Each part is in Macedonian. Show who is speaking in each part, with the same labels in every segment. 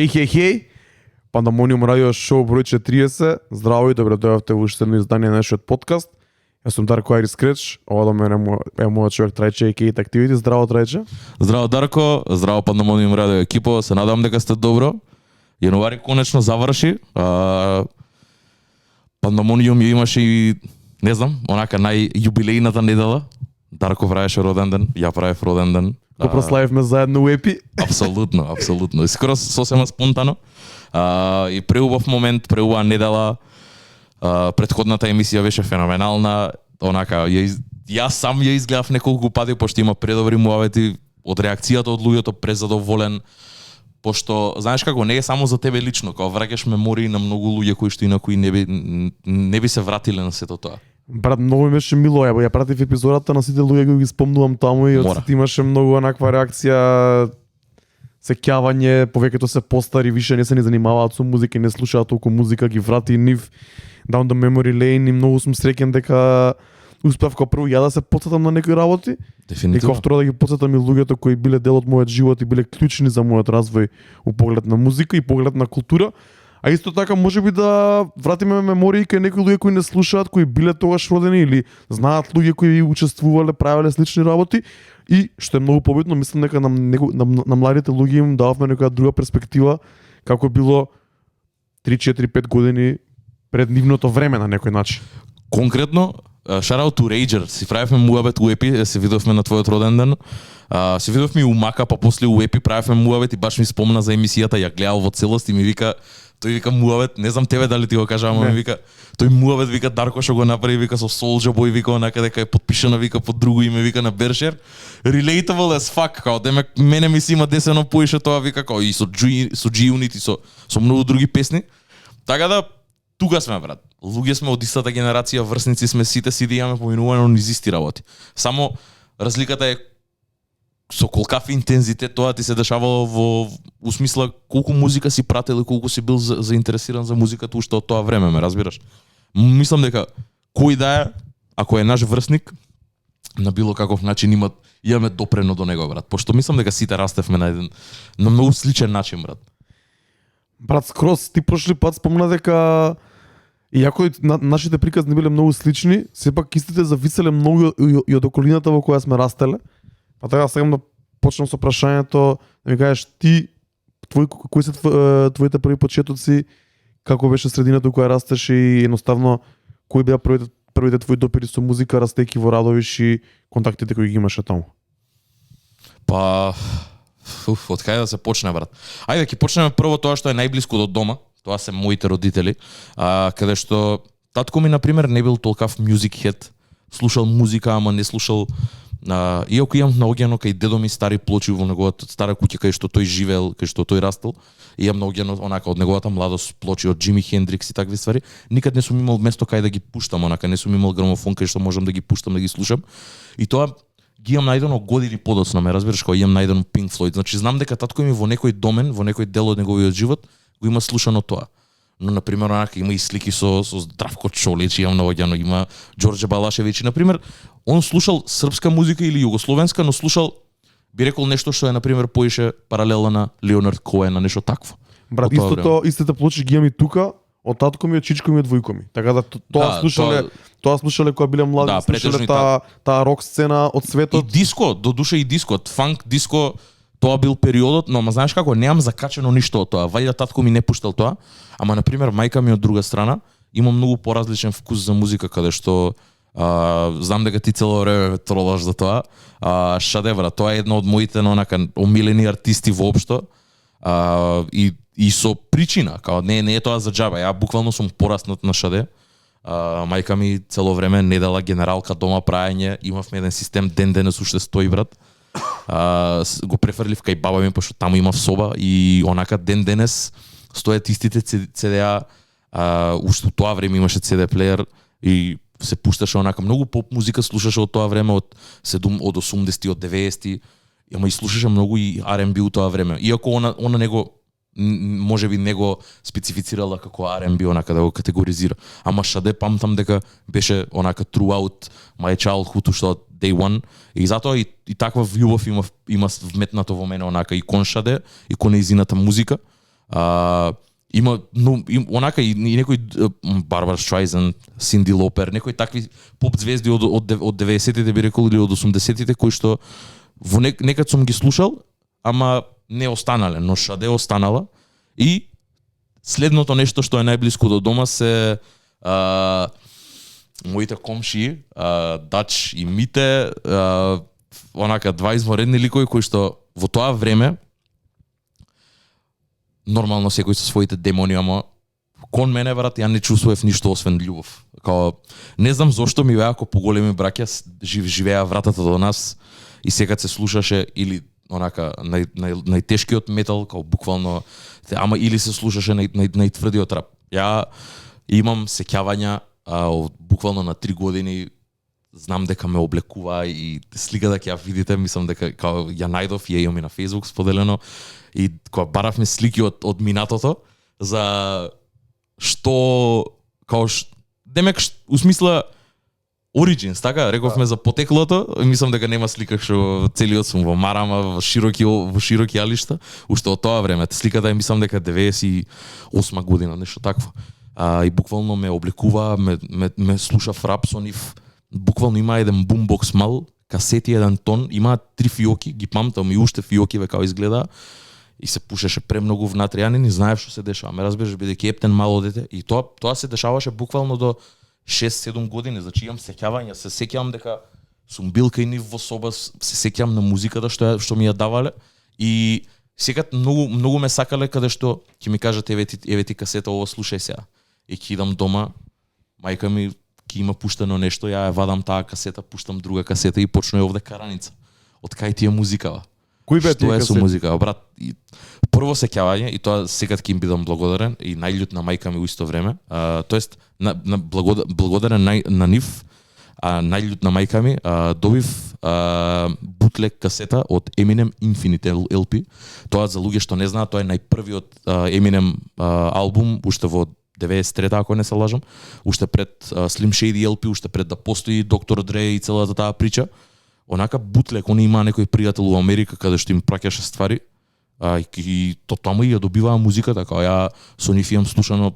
Speaker 1: Хеј, Пандамониум радио шоу број 40. Здраво и добре дојавте во уште едно издание на нашиот подкаст. Јас сум Дарко Айрис Креч, ова до мене е мојот човек Трајче и Activity. Здраво Трајче.
Speaker 2: Здраво Дарко, здраво Пандамониум радио екипо, се надам дека сте добро. Јануари конечно заврши. Пандамониум ја имаше и не знам, онака најјубилејната недела. Дарко правеше роден ден, ја правев роден ден.
Speaker 1: Го прославивме заедно у ЕПИ.
Speaker 2: Апсолутно. Скоро сосема спонтано. И преубав момент, преубава недела. Претходната емисија беше феноменална. Онака, јас сам ја изгледав неколку пати, пошто има предобри муавети од реакцијата од луѓето, презадоволен. Пошто, знаеш како, не е само за тебе лично, као враќаш мемории на многу луѓе кои што инаку не би се вратиле на сето тоа.
Speaker 1: Брат, многу ми беше мило, ја пратив епизодата на сите луѓе кои ги спомнувам таму и од сите имаше многу онаква реакција, сеќавање, повеќето се постари, више не се ни занимаваат со музика, не слушаат толку музика, ги врати нив down the memory lane и многу сум среќен дека успеав како прво ја да се потсетам на некои работи.
Speaker 2: Дефинитивно.
Speaker 1: И како второ да ги потсетам и луѓето кои биле дел од мојот живот и биле клучни за мојот развој у поглед на музика и поглед на култура. А исто така можеби да вратиме мемории кај некои луѓе кои не слушаат, кои биле тогаш родени или знаат луѓе кои учествувале, правеле слични работи. И што е многу побитно, мислам дека на младите луѓе им дававме некоја друга перспектива како било 3-4-5 години пред нивното време на некој начин.
Speaker 2: Конкретно, shout out to Rager, си правевме муабет у ЕПИ, се видовме на твојот роден ден. Се видовме и у Мака, па после у ЕПИ правевме муабет и баш ми спомна за емисијата, ја гледал во целост и ми вика, тој вика муабет, не знам тебе дали ти го кажа, ама ми вика, тој муабет вика Дарко што го направи, вика со Soulja Boy, вика онака дека е потпишано, вика под друго име, вика на Бершер. Relatable as fuck, као демек мене ми си има десено поише тоа, вика као и со G-Unit и со многу други песни. Така да тука сме, брат. Луѓе сме од истата генерација, врсници сме, сите си да имаме поминувано низ исти работи. Само разликата е со колкав интензитет тоа ти се дешавало во смисла колку музика си прател и колку си бил заинтересиран за музиката уште од тоа време, ме разбираш? Мислам дека кој да е, ако е наш врсник, на било каков начин имаме допрено до него, брат. Пошто мислам дека сите растевме на многу сличен начин, брат.
Speaker 1: Брат, скроз ти прошли пат спомна дека иако нашите приказни биле многу слични, сепак истите зависеле многу и од околината во која сме растеле. Па така сакам да почнам со прашањето, да ми кажеш ти кои се твоите први почетоци, како беше средината во која растеш и едноставно кои беа првите твои допири со музика растејќи во Радовиш и контактите кои ги имаше таму?
Speaker 2: Па од каде да се почне, брат? Ајде ќе почнеме прво тоа што е најблиску до дома. Тоа се моите родители, каде што татко ми на пример не бил толкав music head, слушал музика, ама не слушал. Иако имам наоѓано кај дедо ми стари плочи во неговата стара куќа кај што тој живеел, кај што тој растел, и имам наоѓано онака од неговата младост плочи од Джими Хендрикс и такви ствари. Никад не сум имал место кај да ги пуштам, онака не сум имал грамофон кај што можам да ги пуштам, да ги слушам. И тоа ги имам најдено години подоцна, ме разбираш, кога имам најдено Pink Floyd. Значи знам дека татко ми во некој домен, во некој дел од неговиот живот го има слушано тоа. Но на пример онака има и слики со Здравко Чолич, имам наоѓано, има Ѓорđe Балашевиќ, на пример, он слушал српска музика или југословенска, но слушал би рекол нешто што е на пример поише паралела на Леонард Коен, на нешто такво.
Speaker 1: Брат, истите плочи ги имам и тука, од татко ми, од чичко ми, од војко ми. Така да тоа слушале кога биле млади, слушале таа рок сцена од светот.
Speaker 2: И диско, до душа и диско, фанк, диско. Тоа бил периодот, но ама знаеш како, немам закачено ништо од тоа. Вајда татко ми не пуштал тоа, ама на пример мајка ми од друга страна има многу поразличен вкус за музика, каде што знам дека ти цело време тролаш за тоа. Шаде, брат, тоа е една од моите онака омилени артисти воопшто. И со причина, као не е тоа за џаба. Ја буквално сум пораснат на Шаде. Мајка ми цело време недела генералка дома праење, имавме еден систем ден денес уште стои, брат. Го префрлив кај баба ми, пошто таму имав соба и онака ден денес стоят истите CD-а, уште у тоа време имаше CD плеер и се пушташе онака многу поп музика, слушаше од тоа време од 80-ти, од 90-ти, ама и слушаше многу и R&B у тоа време. Иако она него можеби него специфицирала како R&B, онака да го категоризира. Ама Шаде памтам дека беше онака throughout my childhood, уште од day one, и затоа и таква љубов има вметнато во мене онака и кон Шаде, и кон нејзината музика. Има онака и некои Барбара Страйзен, Синди Лопер, некои такви поп звезди од 90-тите би рекол или од 80-тите кои што во некад сум ги слушал, ама не останале, но шаде останала. И следното нешто што е најблиско до дома се моите комши, Дач и Мите, онака два изворедни ликови кои што во тоа време нормално секој со своите демони, ама кон мене, брат, ја не чувствував ништо освен љубов. Као, не знам зошто ми беа ако поголеми браќа живеа вратата до нас и секад се слушаше или онака најтешкиот метал, као буквално, ама или се слушаше најтврдиот рап. Ја имам сеќавања буквално на 3 години, знам дека ме облекува и сликата ќе ја видите, мислам дека као ја најдов и ја имам и на Facebook споделено. И кога баравме слики од минатото за што као демек усмисла Origins, така рековме за потеклото, мислам дека нема слика што целиот сум во марама, во широки алишта, уште од тоа време. Сликата е мислам дека 98 година, нешто такво. И буквално ме облекува, ме слуша рап со нив. Буквално има еден бумбокс мал, касети 1 тон, има 3 фиоки, ги памтам и уште фиоки како изгледа. И се пушеше премногу внатре, ја не знаев што се дешава. Ме разбираш, бидејќи ептен мало дете, и тоа се дешаваше буквално до 6-7 години, значи имам сеќавања, се сеќавам дека сум бил кај нив во соба, се сеќавам на музиката што ми ја давале и секад многу ме сакале каде што ќе ми кажат еве ти касета, ова слушај сега. И ќе идам дома, мајка ми ќе има пуштено нешто, ја ја вадам таа касета, пуштам друга касета и почнува овде караница. Од кај ти е музикава?
Speaker 1: Кој бе
Speaker 2: тие касети? Што е со музика, брат? Прво сеќавање и тоа секад ќе им бидам благодарен и најљут на мајка ми во исто време. Тоест благодарен на нив, најљут на мајка ми, добив бутлек касета од Eminem Infinite LP. Тоа за луѓе што не знаат, тоа е најпрвиот Eminem албум уште во 93-та, ако не се лажам, уште пред Slim Shady LP, уште пред да постои Dr. Dre и целата таа прича. Онака бутлек, он има некој пријател во Америка каде што им праќаше ствари. И таму ја добиваа музиката, као ја со нив имам слушано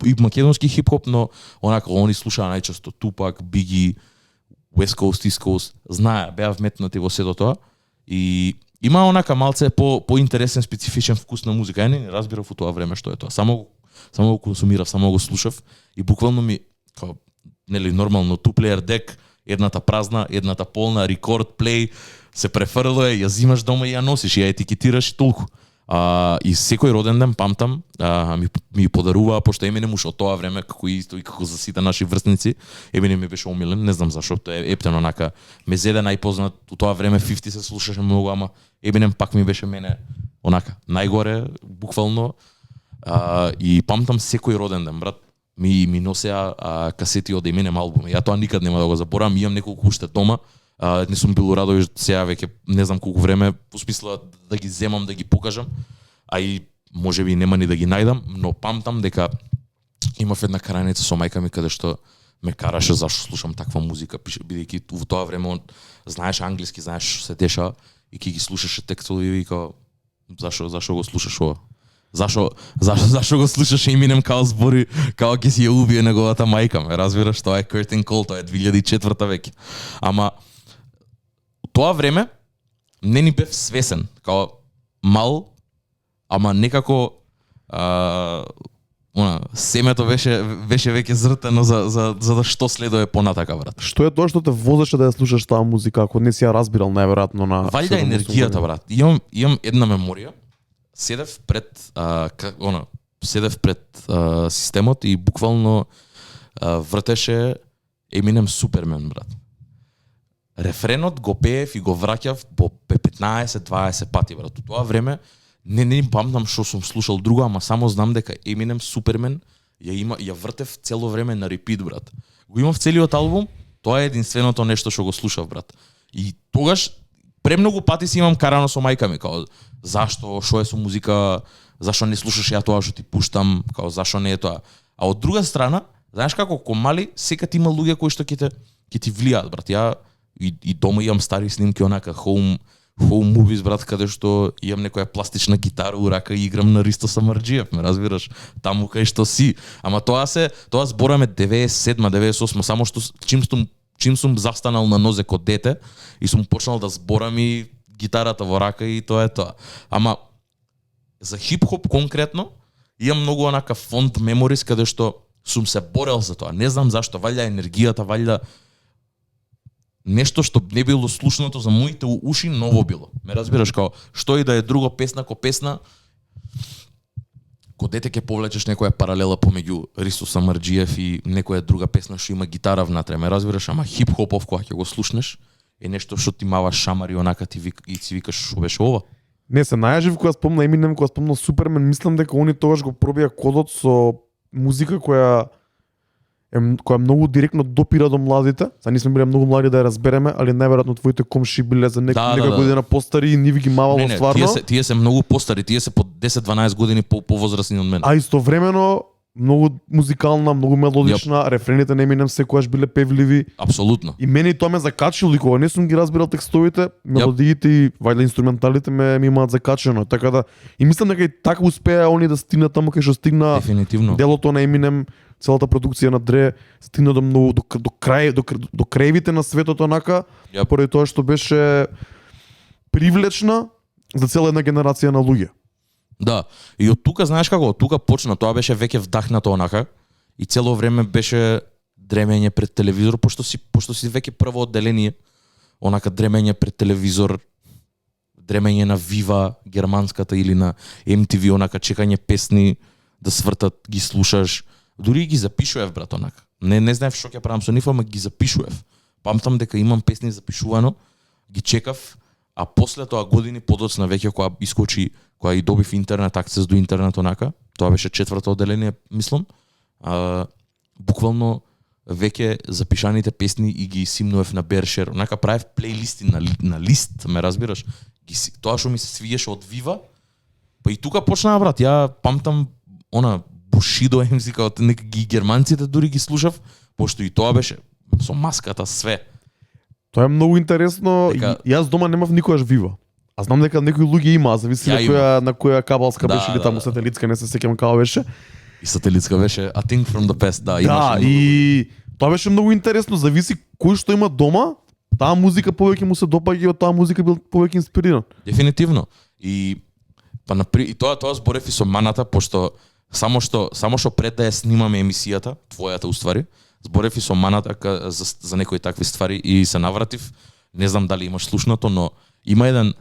Speaker 2: и македонски хип-хоп, но онака они слушаа најчесто Tupac, Biggie, West Coast, East Coast, знае, беа вметнати во сето тоа и има онака малце по-интересен, специфичен вкус на музика. Ја не разбирав во тоа време што е тоа. Само го консумирав, само го слушав и буквално ми као нели нормално two-player deck, едната празна, едната полна, рекорд, плей, се префрло ја зимаш дома и ја носиш, ја етикетираш и толку. И секој роден ден памтам, ми подаруваа, пошто Eminem уште од тоа време, како исто и како за сите наши врсници, Eminem ми беше омилен, не знам зашо, тоа е ептен онака, ме зеде најпознат, у тоа време 50 се слушаше многу, ама Eminem пак ми беше мене онака, најгоре, буквално, и памтам секој роден ден, брат, ми носеа касети од Eminem албуми. Ја тоа никад нема да го заборавам, имам неколку уште дома. Не сум бил у Радовиш сега веќе не знам колку време, по смисла да ги земам, да ги покажам, а и можеби нема ни да ги најдам, но памтам дека имав една караница со мајка ми каде што ме караше зашто слушам таква музика, бидејќи во тоа време знаеш англиски, знаеш што се дешава и ќе ги слушаше текстови и вика зашо го слушаш ова? Зашо го слушаше Eminem као збори, као ќе си ја убие неговата мајка, ме разбираш, тоа е Curtain Call, тоа е 2004 веќе. Ама тоа време не ни бев свесен, као мал, ама некако семето беше веќе зртено за да што следува понатака, брат.
Speaker 1: Што е тоа што те возеше да ја слушаш таа музика, ако не си ја разбирал најверојатно на
Speaker 2: Валјда енергијата, брат. Имам една меморија. Седев пред системот и буквално вртеше Eminem Супермен, брат. Рефренот го пеев и го враќав по 15-20 пати, брат. Во тоа време не памтам што сум слушал друго, ама само знам дека Eminem Супермен ја вртев цело време на репит, брат. Го имав целиот албум, тоа е единственото нешто што го слушав, брат. И тогаш премногу пати си имам карано со мајка ми, као зашто, што е со музика, зашто не слушаш ја тоа што ти пуштам, као зашто не е тоа. А од друга страна, знаеш како мали, секад има луѓе кои што ќе ти влијаат, брат. Ја и дома имам стари снимки онака home home movies, брат, каде што имам некоја пластична гитара у рака и играм на Ристо Самарџиев, ме разбираш? Таму кај што си. Ама тоа збораме 97-ма, 98-ма, само што чим сум застанал на нозе код дете и сум почнал да зборам и гитарата во рака и тоа е тоа. Ама за хип-хоп конкретно имам многу онака фонд меморис каде што сум се борел за тоа. Не знам зашто, валја енергијата, валја нешто што не било слушнато за моите уши, ново било. Ме разбираш, као што и да е друго песна ко песна, кога дете ќе повлечеш некоја паралела помеѓу Ристо Самарџиев и некоја друга песна што има гитара внатре, ме разбираш, ама хип-хопов кога ќе го слушнеш е нешто што ти мава шамари онака и си викаш што беше ова.
Speaker 1: Не се најажив кога спомна Еминем, кога спомна Супермен, мислам дека они тогаш го пробија кодот со музика која многу директно допира до младите. Са ние сме биле многу млади да ја разбереме, али најверојатно твоите комши биле за нека година постари и нив ги мавало стварно.
Speaker 2: Тие се многу постари, тие се по 10-12 години повозрасни од мене.
Speaker 1: А истовремено многу музикална, многу мелодична, рефрените на Еминем секогаш биле певливи.
Speaker 2: Апсолутно.
Speaker 1: И мене и тоа ме закачило и кога не сум ги разбирал текстовите, мелодиите и вајде инструменталите ми имаат закачено. Така да и мислам дека и така успеа они да стигнат таму кај што стигна.
Speaker 2: Дефинитивно.
Speaker 1: Делото на Еминем, целата продукција на Дре стигна до многу до краевите на светот онака, поради тоа што беше привлечна за цела една генерација на луѓе.
Speaker 2: Да, и од тука, знаеш како, од тука почна, тоа беше веќе вдахнато онака и цело време беше дремење пред телевизор, пошто си веќе прво одделение, онака дремење пред телевизор, дремење на Вива германската или на MTV, онака чекање песни да свртат, ги слушаш, дури ги запишував, брат, онака. Не знаев што ќе правам со нив, ама ги запишував. Памтам дека имам песни запишувано, ги чекав, а после тоа години подоцна веќе кога искочи, кога и добив интернет, акцес до интернет онака, тоа беше 4-то одделение, мислам, буквално веќе запишаните песни и ги симнував на Бершер, онака правев плейлисти на лист, ме разбираш? Тоа што ми се свиеше од Вива, па и тука почнаа, брат, ја памтам она Бушидо емзика од ги германците дури ги слушав, пошто и тоа беше со маската све.
Speaker 1: Тоа е многу интересно. Јас дома немав никогаш Вива. А знам дека некои луѓе има, зависи на која кабалска беше или таму сателитска, не се сеќавам како беше.
Speaker 2: И сателитска беше A Thing from the Past, да,
Speaker 1: имаше. Да, и тоа беше многу интересно, зависи кој што има дома, таа музика повеќе му се допаѓа и од таа музика бил повеќе инспириран.
Speaker 2: Дефинитивно. И тоа зборев и со маната, пошто само што пред да ја снимаме емисијата, твојата уствари, зборев и со маната за некои такви ствари и се навратив. Не знам дали имаш слушнато, но има еден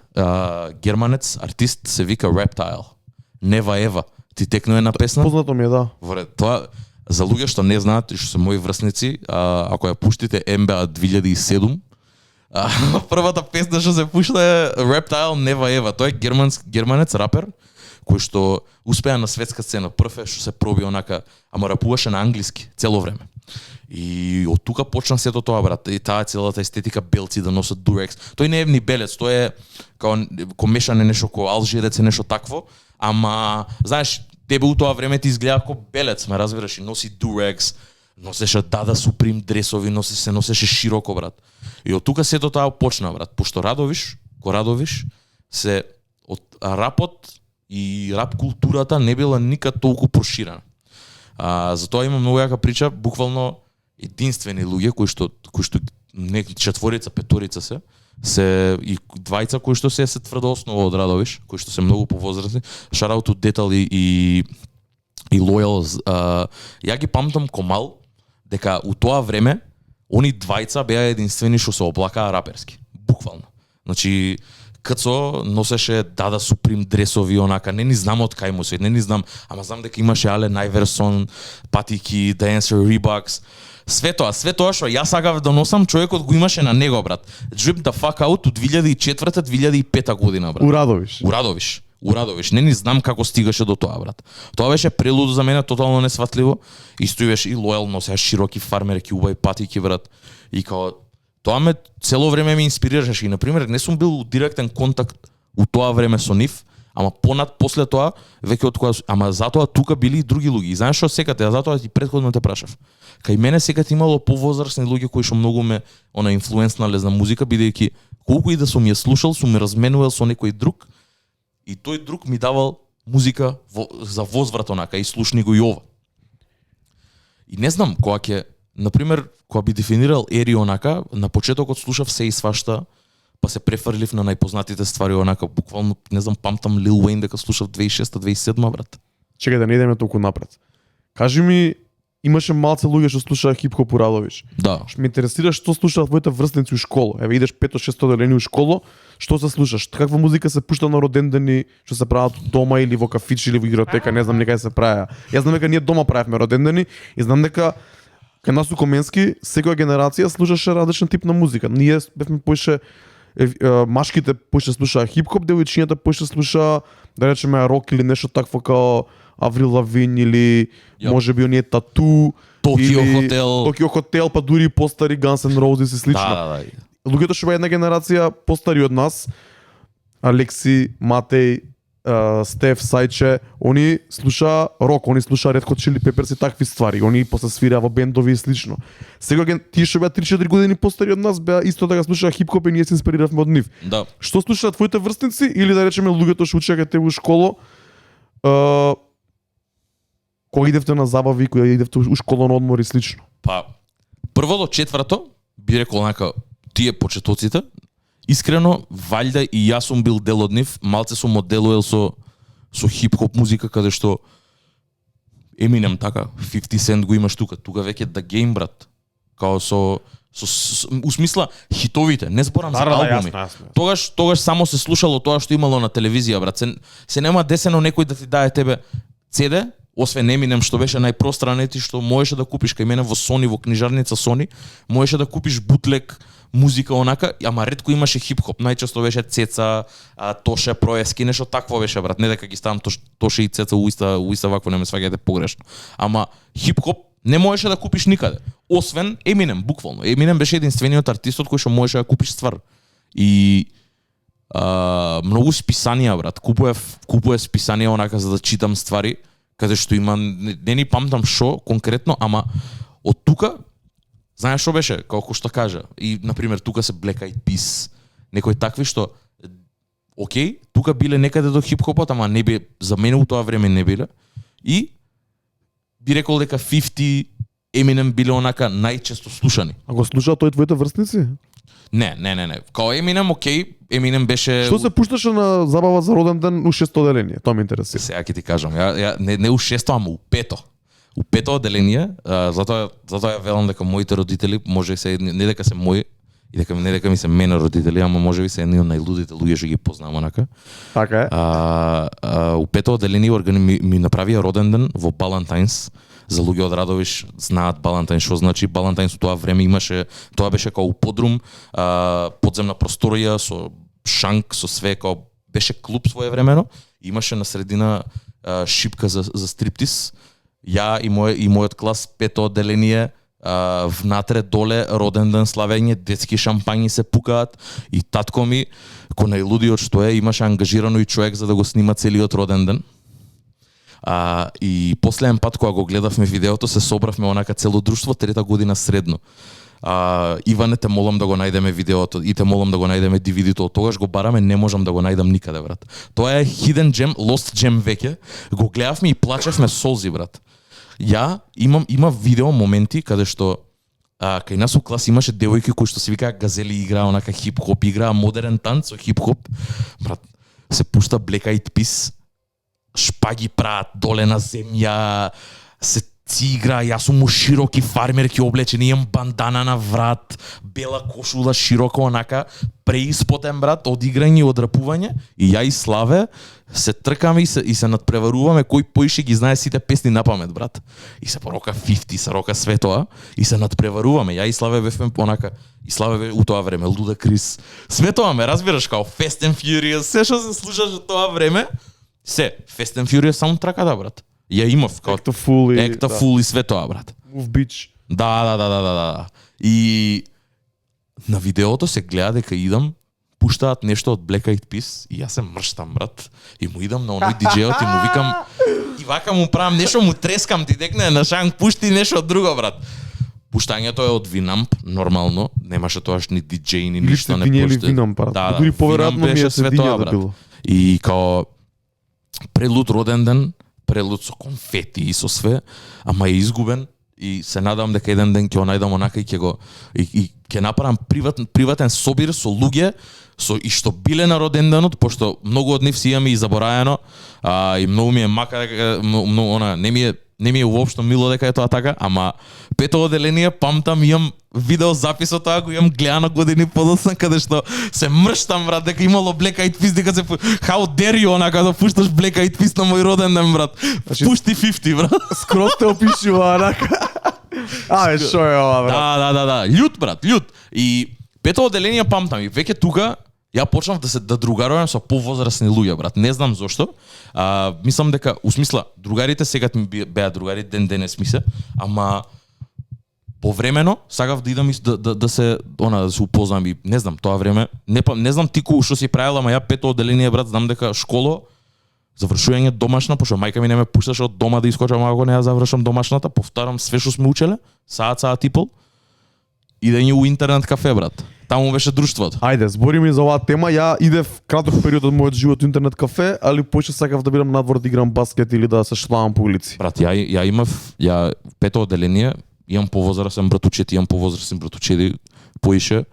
Speaker 2: германец артист се вика Reptile. Нева Ева. Ти текно една песна?
Speaker 1: Познато ми е, да.
Speaker 2: Тоа за луѓе што не знаат и што се мои врсници, ако ја пуштите NBA 2007, првата песна што се пушта е Reptile Нева Ева. Тој е германец рапер кој што успеа на светска сцена. Прв е што се проби онака, ама рапуваше на англиски цело време. И од тука почна сето тоа, брат. И таа целата естетика белци да носат дурекс. Тој не е ни белец, тој е као мешане нешто ко алжирец, нешто такво. Ама, знаеш, тебе у тоа време ти изгледа како белец, ме разбираш, и носи дурекс, носеше Дада Суприм дресови, носеше широко, брат. И од тука сето тоа почна, брат. Пошто Радовиш се од рапот и рап културата не била никад толку проширена. Затоа има многу јака прича, буквално единствени луѓе кои што не четворица, петорица се и двајца кои што се тврдо основа од Радовиш, кои што се многу повозрасни. Shout out to Детал и Loyal. Ја ги памтам комал дека у тоа време они двајца беа единствени што се облакаа раперски, буквално. Значи Кцо носеше Дада Суприм дресови онака, не ни знам од кај му се, не ни знам, ама знам дека имаше Ален Айверсон, патики, Dancer, Reeboks. Све тоа што јас сакав да носам, човекот го имаше на него, брат. Drip the fuck out од 2004-2005 година, брат. У Радовиш. Не ни знам како стигаше до тоа, брат. Тоа беше прелудо за мене, тотално несватливо. И стоиш и Loyal носеа широки фармерки, убави патики, брат. И као тоа ме цело време ме инспирираше и на пример не сум бил у директен контакт у тоа време со нив, ама после тоа веќе од кога, ама затоа тука били и други луѓе. И знаеш што секате, затоа ти претходно те прашав. Кај мене секад имало повозрасни луѓе кои што многу ме инфлуенснале за музика, бидејќи колку и да сум ја слушал, сум ја разменувал со некој друг и тој друг ми давал музика за возврат онака и слушни го и ова. И не знам кога ќе, например, кога би дефинирал ери онака, на почетокот слушав се и свашта, па се префрлив на најпознатите ствари онака, буквално не знам, памтам Лил Уейн дека слушав 2006-2007 брат.
Speaker 1: Чекај да не идеме толку напред. Кажи ми, имаше малце луѓе што слушаа хип-хоп у Радовиш.
Speaker 2: Да.
Speaker 1: Што ме интересира што слушаат твоите врсници у школа. Еве идеш 5-6 одделение у школа, што се слушаш? Каква музика се пушта на родендени, што се прават дома или во кафич или во игротека, не знам некаде се правеа. Јас знам дека ние дома правевме родендени и знам дека кај нас у Коменски секоја генерација слушаше различен тип на музика. Ние бевме поише машките поише слушаа хип-хоп, девојчињата поише слушаа да речеме рок или нешто такво као Аврил Лавин или можеби оние Тату,
Speaker 2: Токио Хотел.
Speaker 1: Токио Хотел, па дури и постари Guns N' Roses и слично.
Speaker 2: Да.
Speaker 1: Луѓето што беа една генерација постари од нас, Алекси, Матеј, Стеф, Сајче, они слушаа рок, они слушаа Red Hot Chili Peppers и такви ствари, они после свираа во бендови и слично. Сега тие што беа 3-4 години постари од нас беа исто така слушаа хип-хоп и ние се инспириравме од нив.
Speaker 2: Да.
Speaker 1: Што слушаат твоите врстници или да речеме луѓето што учеа кај тебе во школа? Кога идевте на забави, кога идевте у школа на одмор и слично?
Speaker 2: Па, прво до четврто, би рекол онака, тие почетоците, искрено, валјда и јас сум бил дел од нив, малце сум одделувал со хип-хоп музика, каде што Eminem така, 50 Cent го имаш тука веќе The Game, брат. Као со усмисла хитовите, не зборам за албуми.
Speaker 1: Јасно.
Speaker 2: Тогаш само се слушало тоа што имало на телевизија, брат. Се нема десено некој да ти даде тебе CD, освен Eminem што беше најпространет и што можеше да купиш кај мене во Sony, во книжарница Sony, можеше да купиш бутлек музика онака, ама ретко имаше хип-хоп, најчесто беше Цеца, Тоше, Проески, нешто такво беше, брат, не дека ги ставам Тоше и Цеца уиста вакво, не ме сваѓате погрешно. Ама хип-хоп не можеше да купиш никаде, освен Eminem, буквално. Eminem беше единствениот артистот кој што можеше да купиш ствар. И многу списанија, брат, купував списанија онака за да читам ствари, каде што има, не ни памтам шо конкретно, ама од тука, знаеш што беше, како што кажа, и например тука се Black Eyed Peas, некои такви што, окей, тука биле некаде до хип-хопот, ама не би, за мене у тоа време не биле, и би рекол дека 50, Eminem биле онака најчесто слушани.
Speaker 1: А го слушаа тој твоите врстници?
Speaker 2: Не. Као Eminem, окей, Eminem беше...
Speaker 1: Што се пушташе на забава за роден ден у 6 одделение? Тоа ме интересира.
Speaker 2: Сега ќе ти кажам, ја не у 6, ама у 5. У 5 одделение, затоа ја велам дека моите родители може се не дека се мои и не дека ми се мене родители, ама можеби се едни од најлудите луѓе што ги познавам онака.
Speaker 1: Така е.
Speaker 2: У 5 одделение ми направија роден ден во Балантайнс. За луѓе од Радовиш знаат Балантайн што значи. Балантайн со тоа време имаше, тоа беше како подрум, подземна просторија со шанк, со све, како беше клуб своевремено. Имаше на средина шипка за стриптиз. Ја и мојот клас, 5 одделение, внатре доле роден ден славење, детски шампањи се пукаат и татко ми, кој најлудиот што е, имаше ангажирано и човек за да го снима целиот роден ден. И последен пат кога го гледавме видеото се собравме онака цело друштво, 3-та година средно. Иване, те молам да го најдеме видеото и те молам да го најдеме DVD-то. Од тогаш го бараме, не можам да го најдам никаде, брат. Тоа е hidden gem, lost gem веќе. Го гледавме и плачевме солзи, брат. Ја има видео моменти каде што кај нас у клас имаше девојки кои што се викаа газели, играа онака хип-хоп, играа модерен танц со хип-хоп. Брат, се пушта Black Eyed Peas, шпаги прават доле на земја, се игра, јас сум у широки фармерки облечен, имам бандана на врат, бела кошула широко онака, преиспотен, брат, од играње и од рапување, и ја и Славе се тркаме и се надпреваруваме кој поише ги знае сите песни на памет, брат. И се порока 50, се рока све тоа и се надпреваруваме. Ја и Славе бевме онака, и Славе бе у тоа време Луда Крис. Све тоа ме разбираш као Fast and Furious, се што се слушаше тоа време, се Fast and Furious саундтрака, да, брат. Ја имав као
Speaker 1: Екта фул
Speaker 2: и све тоа, брат.
Speaker 1: Move Beach.
Speaker 2: Да. И на видеото се гледа дека идам, пуштаат нешто од Black Eyed Peas и јас се мрштам, брат. И му идам на оној диџејот и му викам и вака му правам нешто, му трескам ти декне на шанк, пушти нешто друго, брат. Пуштањето е од Winamp, нормално, немаше тоаш ни диџеј ни
Speaker 1: Или
Speaker 2: ништо
Speaker 1: сте
Speaker 2: не
Speaker 1: винели
Speaker 2: пушта.
Speaker 1: Winamp, брат.
Speaker 2: Да,
Speaker 1: Дури
Speaker 2: Winamp
Speaker 1: поверојатно ми
Speaker 2: беше
Speaker 1: е се
Speaker 2: све
Speaker 1: виња
Speaker 2: тоа,
Speaker 1: да
Speaker 2: брат.
Speaker 1: било.
Speaker 2: И као прелуд роден ден, прелуд со конфети и со све, ама е изгубен и се надам дека еден ден ќе го најдам онака и ќе го и ќе направам приватен собир со луѓе и што биле на роден денот, пошто многу од нив си имаме и забораено, и многу ми е мака дека многу она не ми е уопшто мило дека е тоа така, ама пето оделение памтам имам видео запис од тоа, го имам гледано години подоцна каде што се мрштам, брат, дека имало Black Eyed Peas, дека се how dare you онака да пушташ Black Eyed Peas на мој роден ден, брат. Пушти 50, брат.
Speaker 1: Скроз те опишува онака. Шо е ова, брат?
Speaker 2: Да. Љут, брат, љут. И пето оделение памтам и веќе тука ја почнав да другарувам со повозрасни луѓе, брат. Не знам зошто. Мислам дека, усмисла, другарите сега ми беа другари, ден денес ми се, ама повремено сакав да идам да се упознам и не знам тоа време. Не знам ти што си правил, ама ја пето оделение, брат, знам дека школо завршување домашна, пошто мајка ми не ме пушташе од дома да искочам ако не ја завршам домашната, повторам све што сме учеле, саат и пол. Идење у интернет кафе, брат. Таму беше друштвото.
Speaker 1: Ајде, збориме за оваа тема. Ја идев краток период од мојот живот у интернет кафе, али поише сакав да бидам надвор да играм баскет или да се шламам по улици.
Speaker 2: Брат, ја имав пето оделение, имам повозрасен братучети, имам повозрасен братучети поише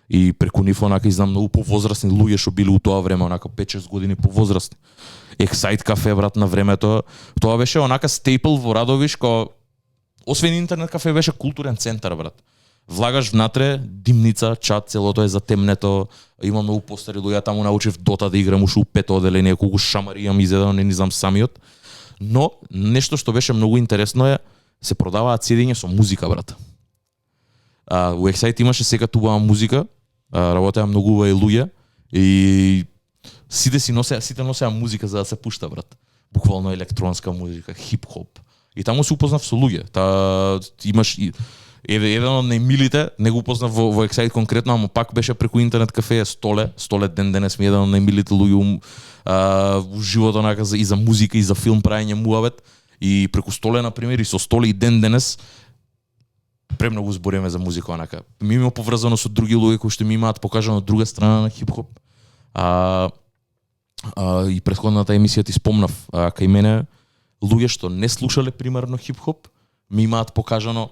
Speaker 2: и преку нив онака и знам многу повозрасни луѓе што биле у тоа време, онака 5-6 години повозрасни. Ексайт кафе, брат, на времето. Тоа беше онака стейпл во Радовиш, освен интернет кафе беше културен центар, брат. Влагаш внатре, димница, чат, целото е затемнето. Имам многу постари луѓе, таму научив Дота да играм уште у пето оделение, колку шамари имам изедено, не знам самиот. Но нешто што беше многу интересно е се продаваат седења со музика, брат. У Ексайт имаше сега тубава музика, работеа многу убави луѓе и сите носеа музика за да се пушта, брат. Буквално електронска музика, хип-хоп. И таму се упознав со луѓе. Имаш и еден од најмилите, не го познав во Ексайт конкретно, ама пак беше преку интернет кафе Столе ден денес ми еден од најмилите луѓе у живот онака и за музика и за филм правење муавет. И преку Столе на пример и со Столе и ден денес премногу збориме за музика онака. Ми има поврзано со други луѓе кои што ми имаат покажано друга страна на хип-хоп. И претходната емисија ти спомнав, кај мене луѓе што не слушале примерно хип-хоп ми имаат покажано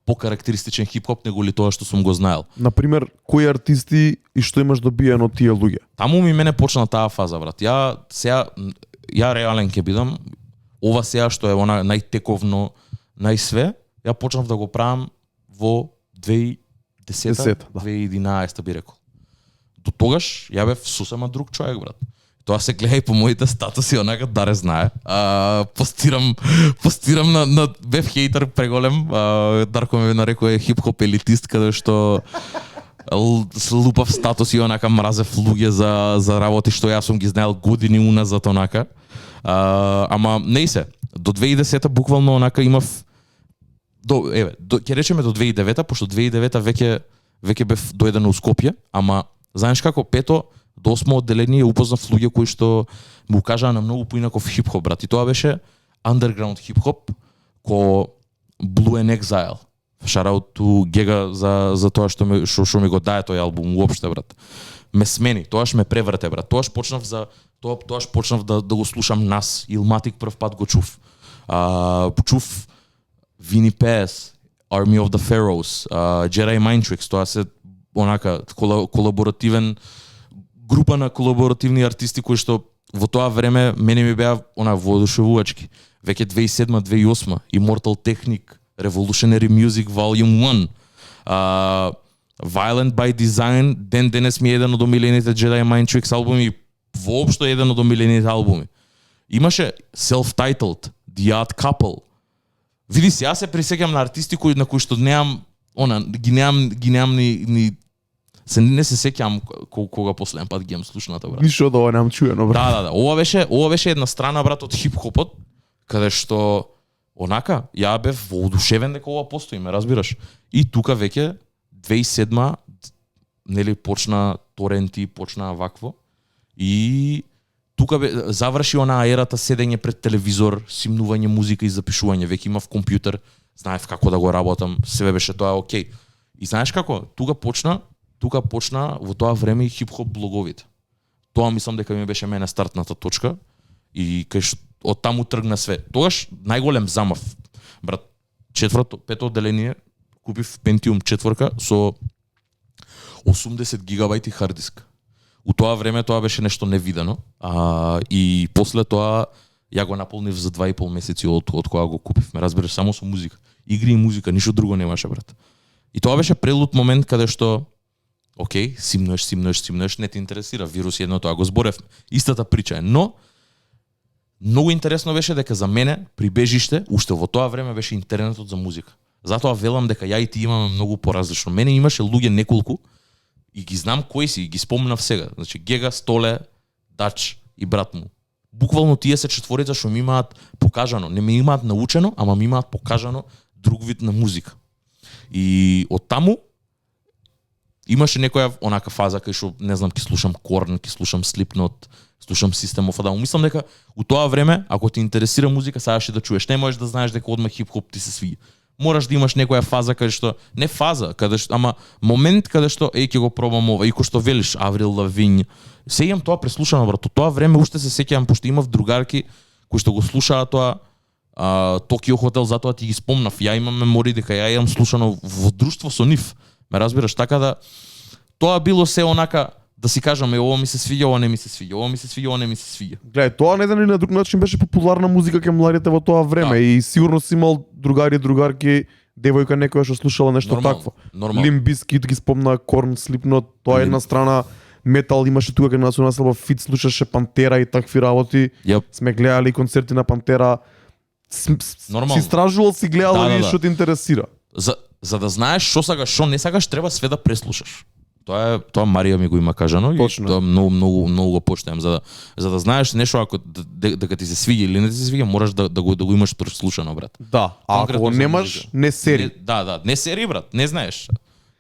Speaker 2: покарактеристичен хип-хоп него ли тоа што сум го знаел.
Speaker 1: Например, кои артисти и што имаш добиено од тие луѓе?
Speaker 2: Таму ми мене почна таа фаза, брат. Ја реален ќе бидам. Ова сега што е она најтековно, најсве, ја почнав да го правам во 2010-2011 би рекол. До тогаш ја бев сосема друг човек, брат. Тоа се гледа и по моите статуси, онака Даре знае. Постирам на бев хейтер преголем. Дарко ме нарекува хип-хоп елитист, каде што лупав статуси, онака мразев луѓе за работи што јас сум ги знаел години уназад онака. Ама не се. До 2010 буквално онака имав ќе речеме до 2009, пошто 2009 веќе бев дојден у Скопје, ама знаеш како пето до 8 одделение упознав луѓе кои што му кажаа на многу поинаков хип-хоп, брат. И тоа беше underground хип-хоп ко Blue and Exile. Shout out to Gega за тоа што ми го дае тој албум уопште, брат. Ме смени, тоаш ме преврте, брат. Тоаш почнав да го слушам нас. Илматик прв пат го чув. Чув Вини Пес, Army of the Pharaohs, Jedi Mind Tricks, тоа се онака колаборативен група на колаборативни артисти кои што во тоа време мене ми беа воодушевувачки. Веќе 2007-2008 Immortal Technique, Revolutionary Music Volume 1, Violent by Design, ден денес ми е еден од омилените Jedi Mind Tricks албуми, воопшто еден од омилените албуми. Имаше Self-Titled, The Odd Couple. Види се, јас се присеќам на артисти на кои што немам ни не се сеќам кога последен пат ги имам слушната, брат.
Speaker 1: Ништо од ова немам чуено, брат.
Speaker 2: Да. Ова беше една страна, брат, од хип-хопот, каде што онака ја бев воодушевен дека ова постои, ме разбираш. И тука веќе 2007 нели почна торенти, почна вакво. И тука заврши онаа ерата седење пред телевизор, симнување музика и запишување. Веќе имав компјутер, знаев како да го работам, себе беше тоа окей. И знаеш како, тука почна во тоа време и хип-хоп блоговите. Тоа мислам дека ми беше мене стартната точка и кај што од таму тргна све. Тогаш најголем замав, брат, пето одделение купив Pentium 4 со 80 гигабајти хард диск. У тоа време тоа беше нешто невидено, и после тоа ја го наполнив за 2,5 месеци од кога го купив. Ме разбираш, само со музика. Игри и музика, ништо друго немаше, брат. И тоа беше прелут момент каде што окей, симнуеш, не те интересира, вирус едно тоа го зборев. Истата прича е, но многу интересно беше дека за мене прибежиште уште во тоа време беше интернетот за музика. Затоа велам дека ја и ти имаме многу поразлично. Мене имаше луѓе неколку и ги знам кои си, и ги спомнав сега. Значи Гега, Столе, Дач и брат му. Буквално тие се четворица што ми имаат покажано, не ми имаат научено, ама ми имаат покажано друг вид на музика. И од таму имаше некоја онака фаза кај што не знам, ќе слушам Корн, ќе слушам Slipknot, слушам System of a Down. Мислам дека у тоа време, ако ти интересира музика, сакаш да чуеш, не можеш да знаеш дека одма хип-хоп ти се свиѓа. Мораш да имаш некоја фаза каде што не фаза, каде што ама момент каде што ќе го пробам ова, и кој што велиш Аврил Лавин. Се имам тоа преслушано, брат. Тоа време уште се сеќавам, пошто имав другарки кои што го слушаат тоа, Токио Хотел, затоа ти ги спомнав. Ја имам мемории дека ја имам слушано во друштво со нив. Ме разбираш, така да тоа било се онака да си кажам, ово ми се свиѓа, ово не ми се свиѓа, ово ми се свиѓа, ово не ми се свиѓа.
Speaker 1: Гледај, тоа на еден или на друг начин беше популарна музика кај младите во тоа време, и сигурно си имал другари, другарки, девојка некоја што слушала нешто такво. Limp Bizkit ги спомна, Korn, Slipknot, тоа е една страна. Метал имаше тука кај национална слава, Фит слушаше Пантера и такви работи. Сме гледали концерти на Пантера. Си истражувал, си гледал и што те интересира.
Speaker 2: За да знаеш што сакаш, што не сакаш, треба све да преслушаш. Тоа Марија ми го има кажано.
Speaker 1: Точно.
Speaker 2: И тоа многу го почитам. За да знаеш нешто, ако дека ти се свиѓа или не ти се свиѓа, мораш да го имаш преслушано, брат.
Speaker 1: Да, а ако го немаш, не сери.
Speaker 2: Не сери, брат, не знаеш.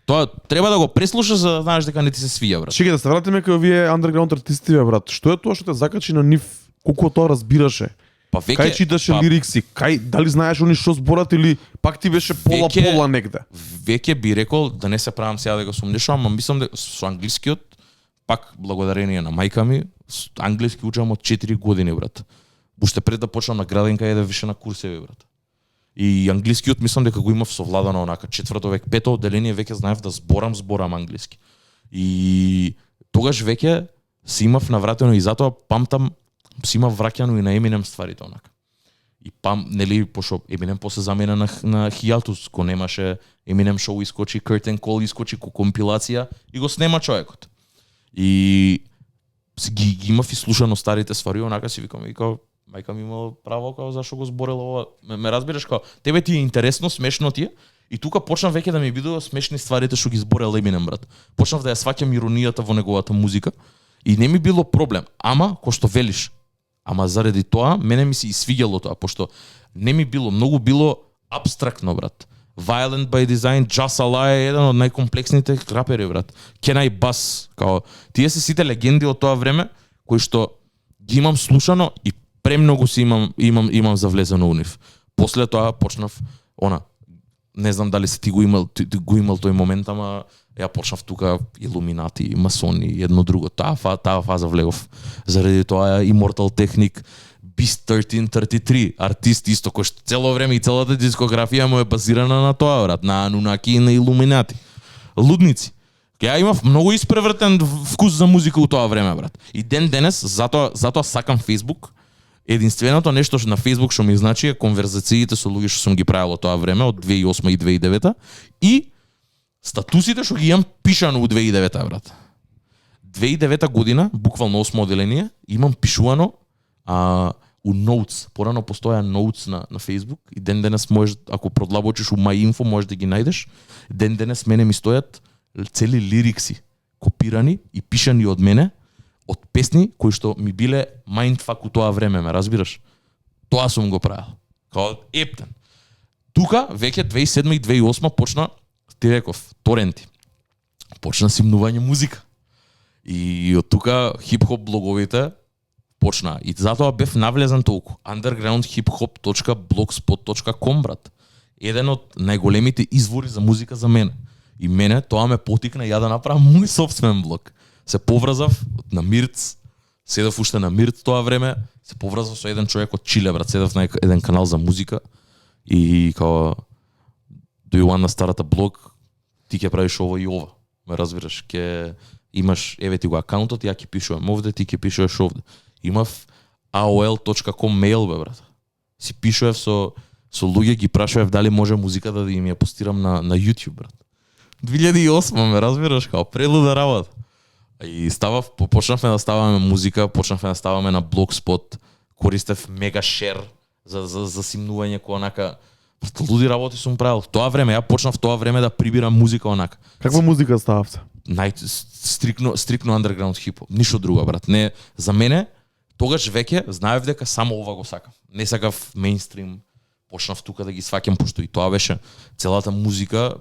Speaker 2: Тоа треба да го преслушаш за да знаеш дека не ти се свиѓа, брат.
Speaker 1: Чекај да се вратиме кај овие андерграунд артисти, брат. Што е тоа што те закачи на нив? Колку тоа разбираше?
Speaker 2: Па веќе
Speaker 1: кај читаше лирикси, дали знаеш они што зборат или пак ти беше пола негде?
Speaker 2: Веќе би рекол, да не се правам сега дека сум нешто, ама мислам дека со англискиот, пак благодарение на мајка ми, англиски учам од 4 години, брат. Уште пред да почнам на градинка да више на курсеви, брат. И англискиот мислам дека го имав совладано онака 4-то век, 5-то одделение веќе знаев да зборам англиски. И тогаш веќе си имав навратено и затоа памтам си има враќано и на Eminem стварите онака. И нели пошо Eminem после замена на хијатус, ко немаше Eminem шоу искочи, Curtain Call искочи ко компилација и го снема човекот. И ги имав и слушано старите ствари, онака си викам, мајка ми имала право као зашо го зборела ова. Ме разбираш као тебе ти е интересно, смешно ти е. И тука почнав веќе да ми бидува смешни стварите што ги зборел Eminem, брат. Почнав да ја сваќам иронијата во неговата музика и не ми било проблем. Ама кој што велиш, ама заради тоа, мене ми се свиѓало тоа, пошто не ми било, многу било абстрактно, брат. Violent by Design, Just Allah е еден од најкомплексните рапери, брат. Kenai Bass, као тие се сите легенди од тоа време кои што ги имам слушано и премногу си имам завлезено у нив. После тоа почнав не знам дали си ти го имал тој момент, ама ја почнав тука илуминати, масони, едно друго. Таа фаза влегов. Заради тоа Immortal Technic, Beast 1333, артист исто кој што цело време и целата дискографија му е базирана на тоа, брат, на Анунаки и на Илуминати. Лудници. Ја имав многу испревртен вкус за музика у тоа време, брат. И ден денес затоа сакам Facebook. Единственото нешто на Facebook што ми значи е конверзациите со луѓе што сум ги правил тоа време од 2008 и 2009 и статусите што ги имам пишано у 2009, брат. 2009 година, буквално 8 одделение, имам пишувано у Notes. Порано постоја Notes на Facebook и ден денес можеш, ако продлабочиш у MyInfo, можеш да ги најдеш. Ден денес мене ми стојат цели лирикси копирани и пишани од мене од песни кои што ми биле майндфак у тоа време, ме разбираш? Тоа сум го правил. Као ептен. Тука веќе 2007 и 2008 почна, ти реков, торенти. Почна симнување музика. И од тука хип-хоп блоговите почна. И затоа бев навлезан толку. undergroundhiphop.blogspot.com, брат. еден од најголемите извори за музика за мене. И мене тоа ме потикна ја да направам мој сопствен блог. Се поврзав на Мирц, седев уште на Мирц тоа време, се поврзав со еден човек од Чиле, брат, седев на еден канал за музика и као do you want да старата блог, ти ќе правиш ова и ова. Ме разбираш, ќе имаш, еве ти го акаунтот, ја ќе пишувам овде, ти ќе пишуваш овде. Имав aol.com мејл, бе, брат. Си пишував со луѓе, ги прашував дали може музика да им ја постирам на YouTube, брат. 2008, ме разбираш, као прелуда работа. И почнавме да ставаме музика, почнавме да ставаме на Blogspot, користев Megashare за симнување кој онака луди работи сум правил. В тоа време, ја почнав тоа време да прибирам музика онака.
Speaker 1: Каква музика стававте?
Speaker 2: Стрикно underground хип-хоп, ништо друго, брат. Не, за мене тогаш веќе знаев дека само ова го сакам. Не сакав мејнстрим. Почнав тука да ги сваќам, пошто и тоа беше целата музика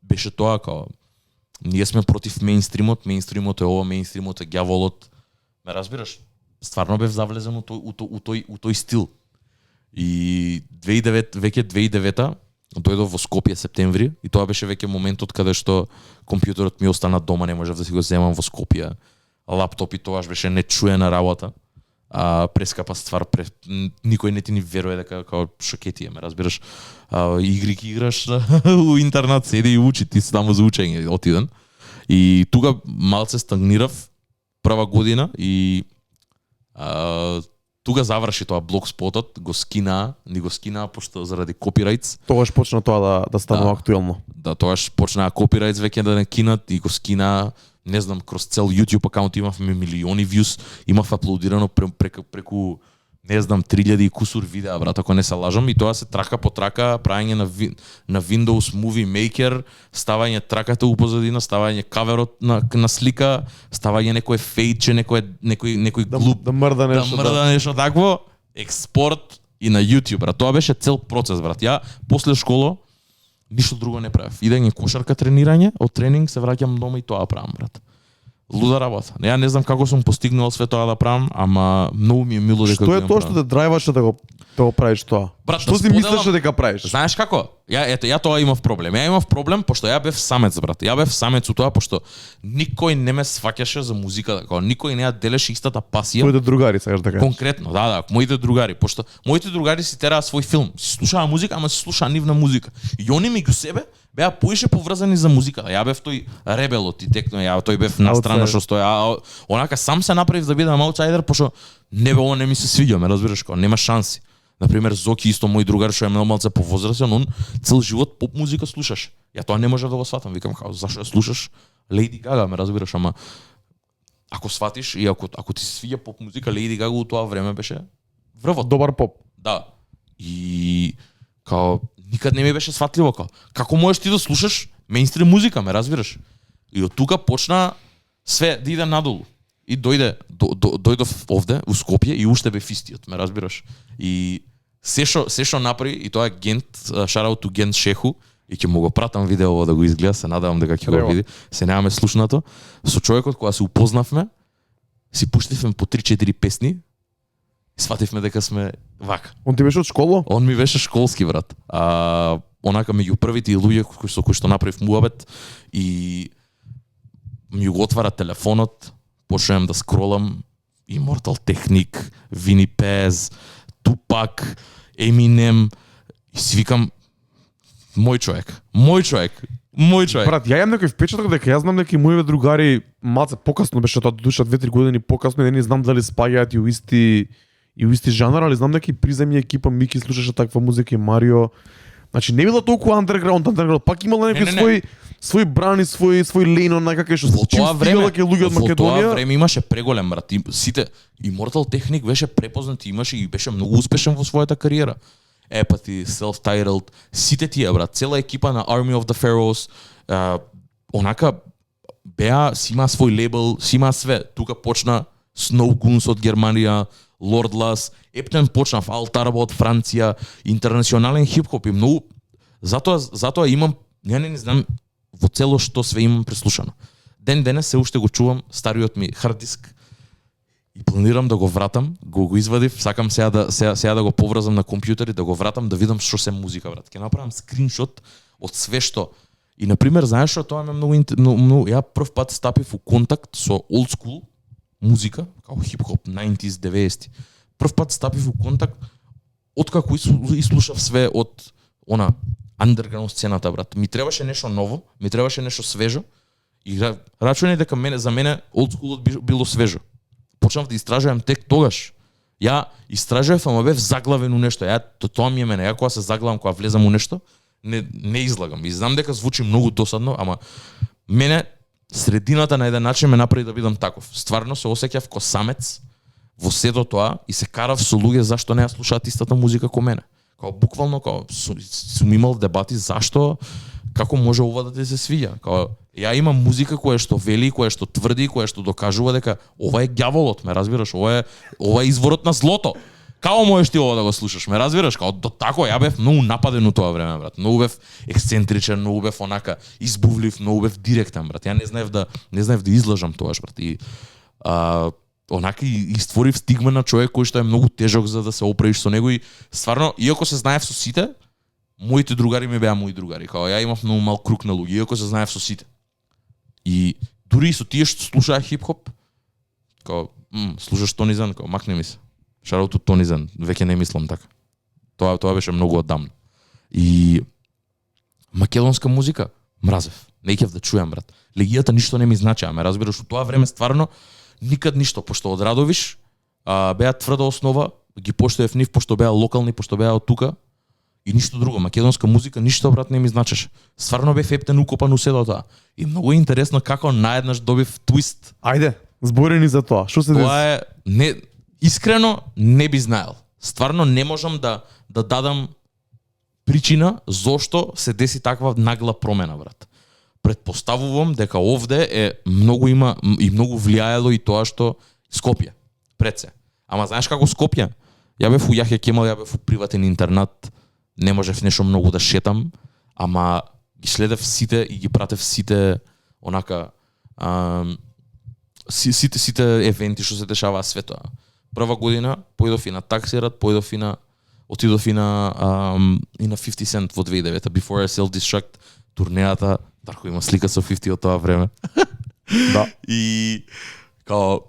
Speaker 2: беше тоа као ние сме против мејнстримот е ова, мејнстримот е ѓаволот. Ме разбираш? Стварно бев завлезен у тој стил. И 2009 дојдов во Скопје септември и тоа беше веќе моментот каде што компјутерот ми остана дома, не можев да си го земам во Скопје. Лаптоп и тоаш беше нечуена работа. Прескапа ствар, никој не ти ни верува дека као шокетија, ме разбираш. Игри ки играш у интернет, седи и учи, ти си таму за учење отиден. И тука малце стагнирав прва година и тука заврши тоа Blogspotот, ни го скина пошто заради копирајтс.
Speaker 1: Тогаш почна тоа да станува актуелно.
Speaker 2: Да, тогаш почнаа копирајтс веќе да не кинат и го скина. Не знам, кроз цел YouTube акаунт имавме милиони views, имав аплодирано преку не знам 3000 и кусур видеа, брат, ако не се лажам, и тоа се трака по трака, правење на Windows Movie Maker, ставање траката у позадина, ставање каверот на слика, ставање некој фејче, некој глуп
Speaker 1: да мрда
Speaker 2: нешто такво, експорт и на YouTube, брат. Тоа беше цел процес, брат. Ја после школа ништо друго не правев. Идење кошарка тренирање, од тренинг се враќам дома и тоа правам, брат. Луда работа. Ја не знам како сум постигнал све тоа да правам, ама многу ми е мило дека
Speaker 1: што е тоа што те драйваше да го правиш тоа?
Speaker 2: Брат,
Speaker 1: што си мислеше дека правиш?
Speaker 2: Знаеш како? Ја тоа имав проблем. Ја имав проблем пошто ја бев самец, брат. Ја бев самец у тоа пошто никој не ме сваќаше за музика, како никој не ја делеше истата пасија.
Speaker 1: Твоите другари, сакаш да кажеш?
Speaker 2: Конкретно, да, моите другари, пошто моите другари си тераат свој филм, си слушаа музика, ама си слушаа нивна музика. И они меѓу себе беа поише поврзани за музика. Ја бев тој ребелот и текно, тој бев на страна што стоја. Онака сам се направив да бидам аутсайдер, пошто ова не ми се свиѓа, ме разбираш, како нема шанси. Например, Зоки исто мој другар што е малце повозрасен, он цел живот поп музика слушаш. Ја тоа не можев да го сватам, викам како зашо ја слушаш Лејди Гага, ме разбираш, ама ако сватиш и ако ти се свиѓа поп музика, Лејди Гага у тоа време беше врвот.
Speaker 1: Добар поп.
Speaker 2: Да. И као никад не ми беше сватливо како можеш ти да слушаш мејнстрим музика, ме разбираш? И од тука почна све да иде надолу. И дојдов овде у Скопје и уште бев истиот, ме разбираш? И се што направи и тоа е Гент, шараут ту Гент Шеху, и ќе му го пратам видео да го изгледа, се надевам дека ќе го види. Се немаме слушнато. Со човекот кога се упознавме, си пуштивме по 3-4 песни. Свативме дека сме вака.
Speaker 1: Он ти беше од школа?
Speaker 2: Он ми беше школски, брат. Онака меѓу првите луѓе со кои што направив муабет и ми го отвара телефонот, почнувам да скролам Immortal Technique, Вини Пез, Тупак, Eminem и си викам мој човек.
Speaker 1: Брат, ја имам некој впечаток дека ја знам дека моите другари малце покасно беше тоа, душа 2-3 години покасно, не знам дали спаѓаат и у исти жанр, али знам дека и приземни екипа Мики слушаше таква музика и Марио. Значи не била толку underground, пак имала некој свој брани, свој лейн на како што
Speaker 2: во тоа време
Speaker 1: ќе луѓе од Македонија.
Speaker 2: Во тоа време имаше преголем, брат. Сите Immortal Technique беше препознат и беше многу успешен во својата кариера. Apathy, Self-Titled, сите тие, брат, цела екипа на Army of the Pharaohs, онака беа, си има свој лейбл, си има све. Тука почна Snow Goons од Германија, Lord Lass, Ептен почна в Алтарба од Франција, интернационален хип-хоп и многу. Затоа имам, не знам, во цело што све имам преслушано. Ден денес се уште го чувам стариот ми хард диск И планирам да го вратам, го извадив, сакам сега да го поврзам на компјутер и да го вратам да видам што се музика, брат. Ќе направам скриншот од све што. И на пример, знаеш што тоа ме многу ја прв пат стапив у контакт со old school музика, као хип-хоп 90s, 90s. Прв пат стапив у контакт откако слушав све од она underground сцената, брат. Ми требаше нешто ново, ми требаше нешто свежо. И рачуни дека за мене old schoolот било свежо. Почнав да истражувам тек тогаш. Ја истражував, ама бев заглавен у нешто. Тоа ми е мене. Ја кога се заглавам, кога влезам у нешто, не излагам. И знам дека звучи многу досадно, ама мене средината на еден начин ме направи да бидам таков. Стварно се осеќав ко самец во сето тоа и се карав со луѓе зашто не ја слушаат истата музика ко мене. Као буквално сум имал дебати зашто како може ова да ти се свиѓа. Као ја имам музика која што вели, која што тврди, која што докажува дека ова е ѓаволот, ме разбираш, ова е изворот на злото. Како можеш ти ова да го слушаш, ме разбираш? Као до тако ја бев многу нападен у тоа време, брат. Многу бев ексцентричен, многу бев онака избувлив, многу бев директен, брат. Ја не знаев да излажам тоа, брат. И онака и створив стигма на човек кој што е многу тежок за да се оправиш со него и стварно, иако се знаев со сите, моите другари ми беа мои другари. Као ја имав многу мал круг на луѓе, иако се знаев со сите. И дури и со тие што слушаа хип-хоп, као слушаш Тонизан, као макне ми се. Шараут од Тонизан, веќе не мислам така. Тоа беше многу оддамно. И македонска музика мразев. Не икев да чујам, брат. Легијата ништо не ми значеа, ме разбираш, у тоа време стварно никад ништо, пошто од Радовиш беа тврда основа, ги поштоев нив, пошто беа локални, пошто беа од тука и ништо друго. Македонска музика ништо, брат, не ми значеше. Стварно бев ептен укопан у седо тоа. И многу интересно како наеднаш добив твист.
Speaker 1: Ајде, зборени за тоа. Што се деси?
Speaker 2: Тоа е искрено не би знаел. Стварно не можам да дадам причина зошто се деси таква нагла промена, брат. Предпоставувам дека овде многу има и многу влијаело и тоа што Скопје пред се. Ама знаеш како Скопје? Ја бев у Јахја Кемал, ја бев у приватен интернат, не можев нешто многу да шетам, ама ги следев сите и ги пратев сите онака сите евенти што се дешаваа све тоа. Прва година појдов и на Таксират, отидов и на 50 Cent во 2009 Before I Self-Destruct турнејата. Дарко има слика со 50 од тоа време.
Speaker 1: Да.
Speaker 2: И као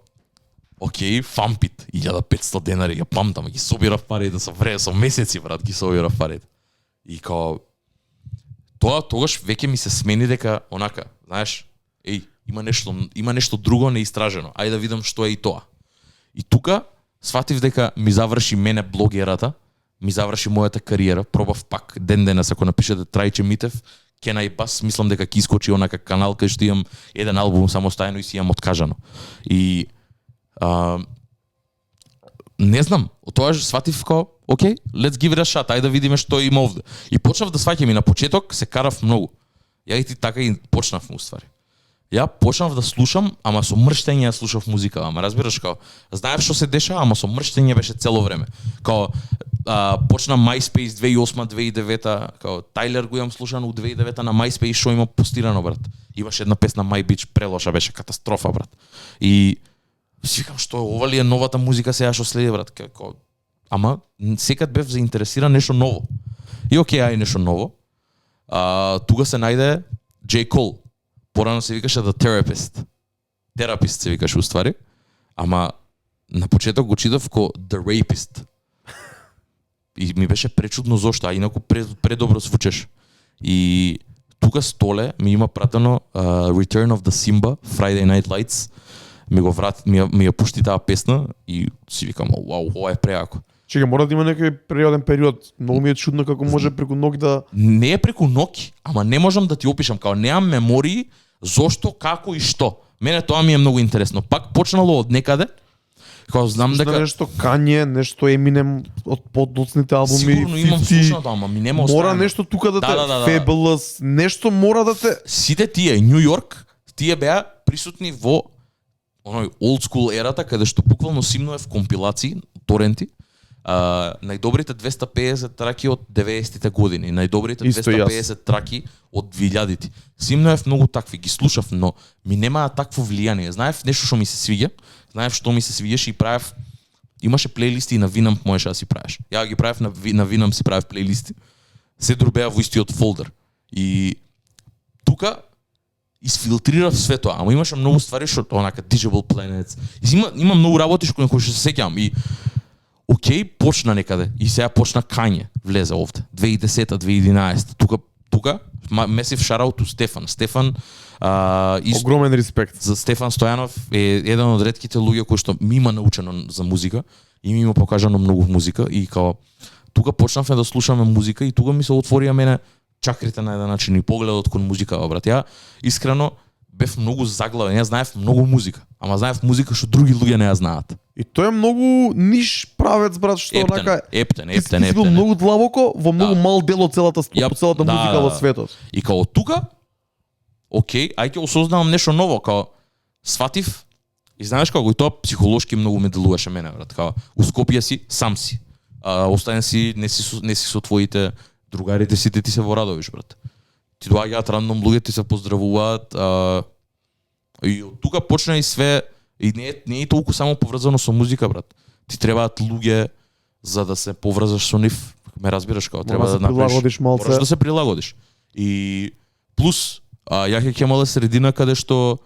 Speaker 2: окей, фампит, 1500 денари, ја памтам, ги собирав парите со месеци, брат, ги собирав парите. И као тогаш веќе ми се смени дека онака, знаеш, има нешто друго неистражено. Ајде да видам што е и тоа. И тука сватив дека ми заврши мене блогерата, ми заврши мојата кариера, пробав пак ден-денес ако напишете Трајче Митев, Can I Bass, мислам дека ќе искочи онака канал кај што имам еден албум самостојно и си имам откажано. И не знам, од тоа сватив као, окей, let's give it a shot, ајде да видиме што има овде. И почнав да сваќам и на почеток се карав многу. Ја и ти така и почнав уствари. Ја почнав да слушам, ама со мрштење слушав музика, ама разбираш као, знаев што се дешава, ама со мрштење беше цело време. Као почна MySpace 2008-2009, као Тайлер го имам слушано у 2009 на MySpace, што има постирано, брат. Имаше една песна My Bitch, прелоша беше, катастрофа, брат. И си викам што ова ли е новата музика сега што следи, брат. Ама секад бев заинтересиран нешто ново. И окей, ај нешто ново. Тука се најде J. Cole. Порано се викаше The Therapist. Терапист се викаше уствари. Ама на почеток го читав ко The Rapist. И ми беше пречудно зошто, а инаку предобро звучеш. И тука Столе ми има пратено Return of the Simba, Friday Night Lights. Ми ја пушти таа песна и си викам, вау, ова е преако.
Speaker 1: Чека, мора да има некој периоден период. Многу ми е чудно како може преку ноќ да...
Speaker 2: Не е преку ноќ, ама не можам да ти опишам, као немам мемории зошто, како и што. Мене тоа ми е многу интересно. Пак почнало од некаде, као знам дека...
Speaker 1: Нешто Kanye, нешто Eminem од подоцните албуми.
Speaker 2: Сигурно имам слушнато, ама ми нема оставено.
Speaker 1: Мора нешто тука да те... Fabulous, нешто мора да те...
Speaker 2: Сите тие, Нью Йорк, тие беа присутни во оној old school ерата, каде што буквално симнував компилации, торенти, најдобрите 250 траки од 90-тите години, најдобрите
Speaker 1: Исто
Speaker 2: 250 траки од 2000-ти. Симнаев многу такви, ги слушав, но ми немаа такво влијание. Знаев нешто што ми се свиѓа, знаев што ми се свиѓаше и правев. Имаше плейлисти и на Winamp можеше да си правиш. Ја ги правев на Winamp, си правев плейлисти. Се дробеа во истиот фолдер. И тука изфилтрирав све тоа, ама имаше многу ствари што онака Digable Planets. Има многу работи што кои се сеќавам и окей, почна некаде и сега почна Kanye влезе овде. 2010-та, 2011-та. Тука месив шараут у Стефан. Стефан
Speaker 1: огромен респект
Speaker 2: за Стефан Стојанов е еден од ретките луѓе кои што ми има научено за музика и ми има покажано многу музика и као тука почнавме да слушаме музика и тука ми се отворија мене чакрите на еден начин и погледот кон музика, брат. Ја искрено бев многу заглавен, ја знаев многу музика, ама знаев музика што други луѓе не ја знаат.
Speaker 1: И тој е многу ниш правец, брат, што онака
Speaker 2: Ептен.
Speaker 1: Ти си бил многу длабоко во многу мал дел од целата музика во светот.
Speaker 2: И као тука окей, ај ќе осознавам нешто ново, као сватив и знаеш како и тоа психолошки многу ме делуваше мене, брат, као у Скопје си сам си. Остаен си не си со твоите другарите, сите ти се во Радовиш, брат. Ти доаѓаат рандом луѓе, ти се поздравуваат, и од тука почна и све, и не е толку само поврзано со музика, брат. Ти требаат луѓе за да се поврзаш со нив, ме разбираш како треба да
Speaker 1: направиш малце.
Speaker 2: Можеш да се прилагодиш. И плюс ја ќе кемале средина каде што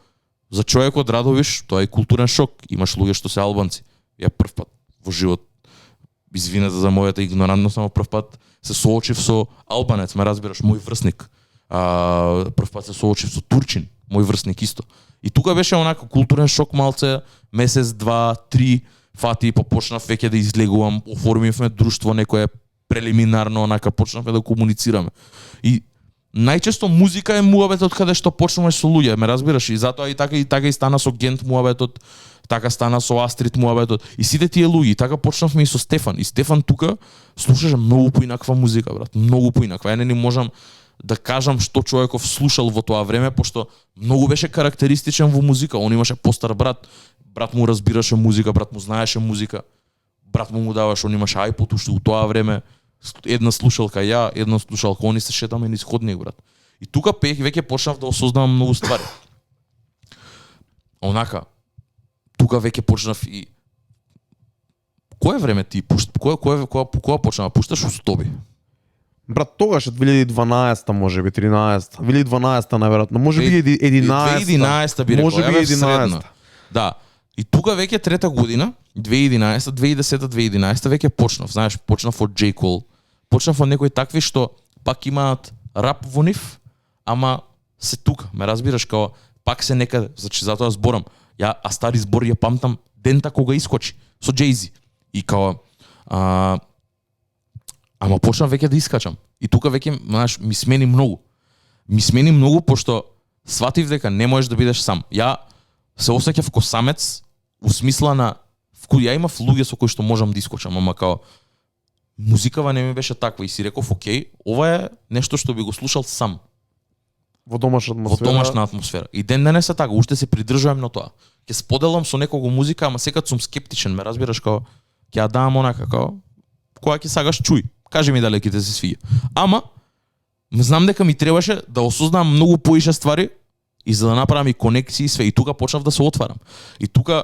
Speaker 2: за човек од Радовиш тоа е културен шок. Имаш луѓе што се албанци. Ја прв пат во живот, извинете за мојата игнорантност, само прв пат се соочив со албанец, ме разбираш, мој врсник. Прв пат се соочив со турчин, мој врсник исто. И тука беше онака културен шок малце, месец, два, три, фати, почнав веќе да излегувам, оформивме друштво некое прелиминарно, онака почнавме да комуницираме. И најчесто музика е муабетот каде што почнуваш со луѓе, ме разбираш, и затоа и така и стана со Гент муабетот, така стана со Астрид муабетот, и сите тие луѓе, и така почнавме и со Стефан. И Стефан тука слушаше многу поинаква музика, брат, многу поинаква. Ја не можам да кажам што човеков слушал во тоа време, пошто многу беше карактеристичен во музика. Он имаше постар брат, брат му разбираше музика, брат му знаеше музика, брат му даваше, он имаше iPod уште у тоа време, една слушалка ја, една слушалка, они се шетаме низ ходник, брат. И тука веќе почнав да осознавам многу ствари. Онака, тука веќе почнав и кое време ти кога почна да пушташ устоби?
Speaker 1: Брат, тогаш е 2012-та, можеби 13-та, 2012-та најверојатно, можеби 11-та.
Speaker 2: 2011-та би рекол,
Speaker 1: можеби 11-та.
Speaker 2: Да. И тука веќе трета година, 2011-та, 2010-та, 2011-та веќе почнав, знаеш, почнав од J. Cole, почнав од некои такви што пак имаат рап во нив, ама се тука, ме разбираш, као пак се некаде, значи затоа зборам. Ја стари збор ја памтам дента кога искочи со Jay-Z. И као ама почнав веќе да искачам. И тука веќе, знаеш, ми смени многу. Ми смени многу пошто сватив дека не можеш да бидеш сам. Ја се осеќав ко самец у смисла на ја имав луѓе со кои што можам да искочам, ама као музикава не ми беше таква и си реков, окей, ова е нешто што би го слушал сам.
Speaker 1: Во домашна атмосфера.
Speaker 2: Во домашна атмосфера. И ден денес е така, уште се придржувам на тоа. Ќе споделам со некого музика, ама секад сум скептичен, ме разбираш, као ќе ја дам онака, као кога ќе сагаш чуј, кажи ми дали ќе те се свија. Ама знам дека ми требаше да осознам многу поише ствари и за да направам и конекции и све. И тука почнав да се отварам. И тука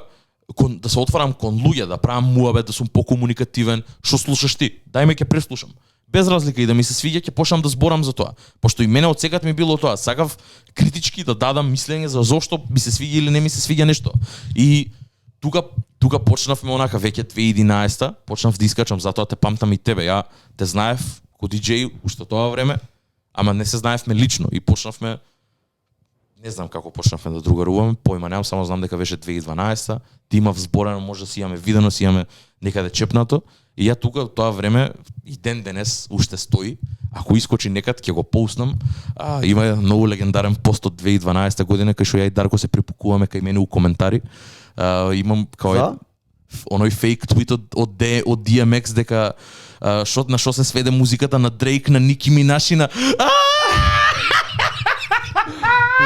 Speaker 2: да се отварам кон луѓе, да правам муабет, да сум покомуникативен. Што слушаш ти? Дај ме ќе преслушам. Без разлика и да ми се свиѓа, ќе почнам да зборам за тоа. Пошто и мене од секад ми било тоа. Сакав критички да дадам мислење за зошто ми се свиѓа или не ми се свиѓа нешто. И тука почнавме онака веќе 2011-та, почнав да искачам, затоа те памтам и тебе. Ја те знаев ко диџеј уште тоа време, ама не се знаевме лично и почнавме. Не знам како почнавме да другаруваме, појма немам, само знам дека беше 2012-та. Ти имав зборено, може да си имаме видено, си имаме некаде чепнато. И ја тука тоа време и ден денес уште стои. Ако искочи некад ќе го поуснам. Има многу легендарен пост од 2012 година кај што ја и Дарко се припукуваме кај мене у коментари. Имам као оној фейк твит од DMX дека на што се сведе музиката на Дрейк, на Ники Минаж и на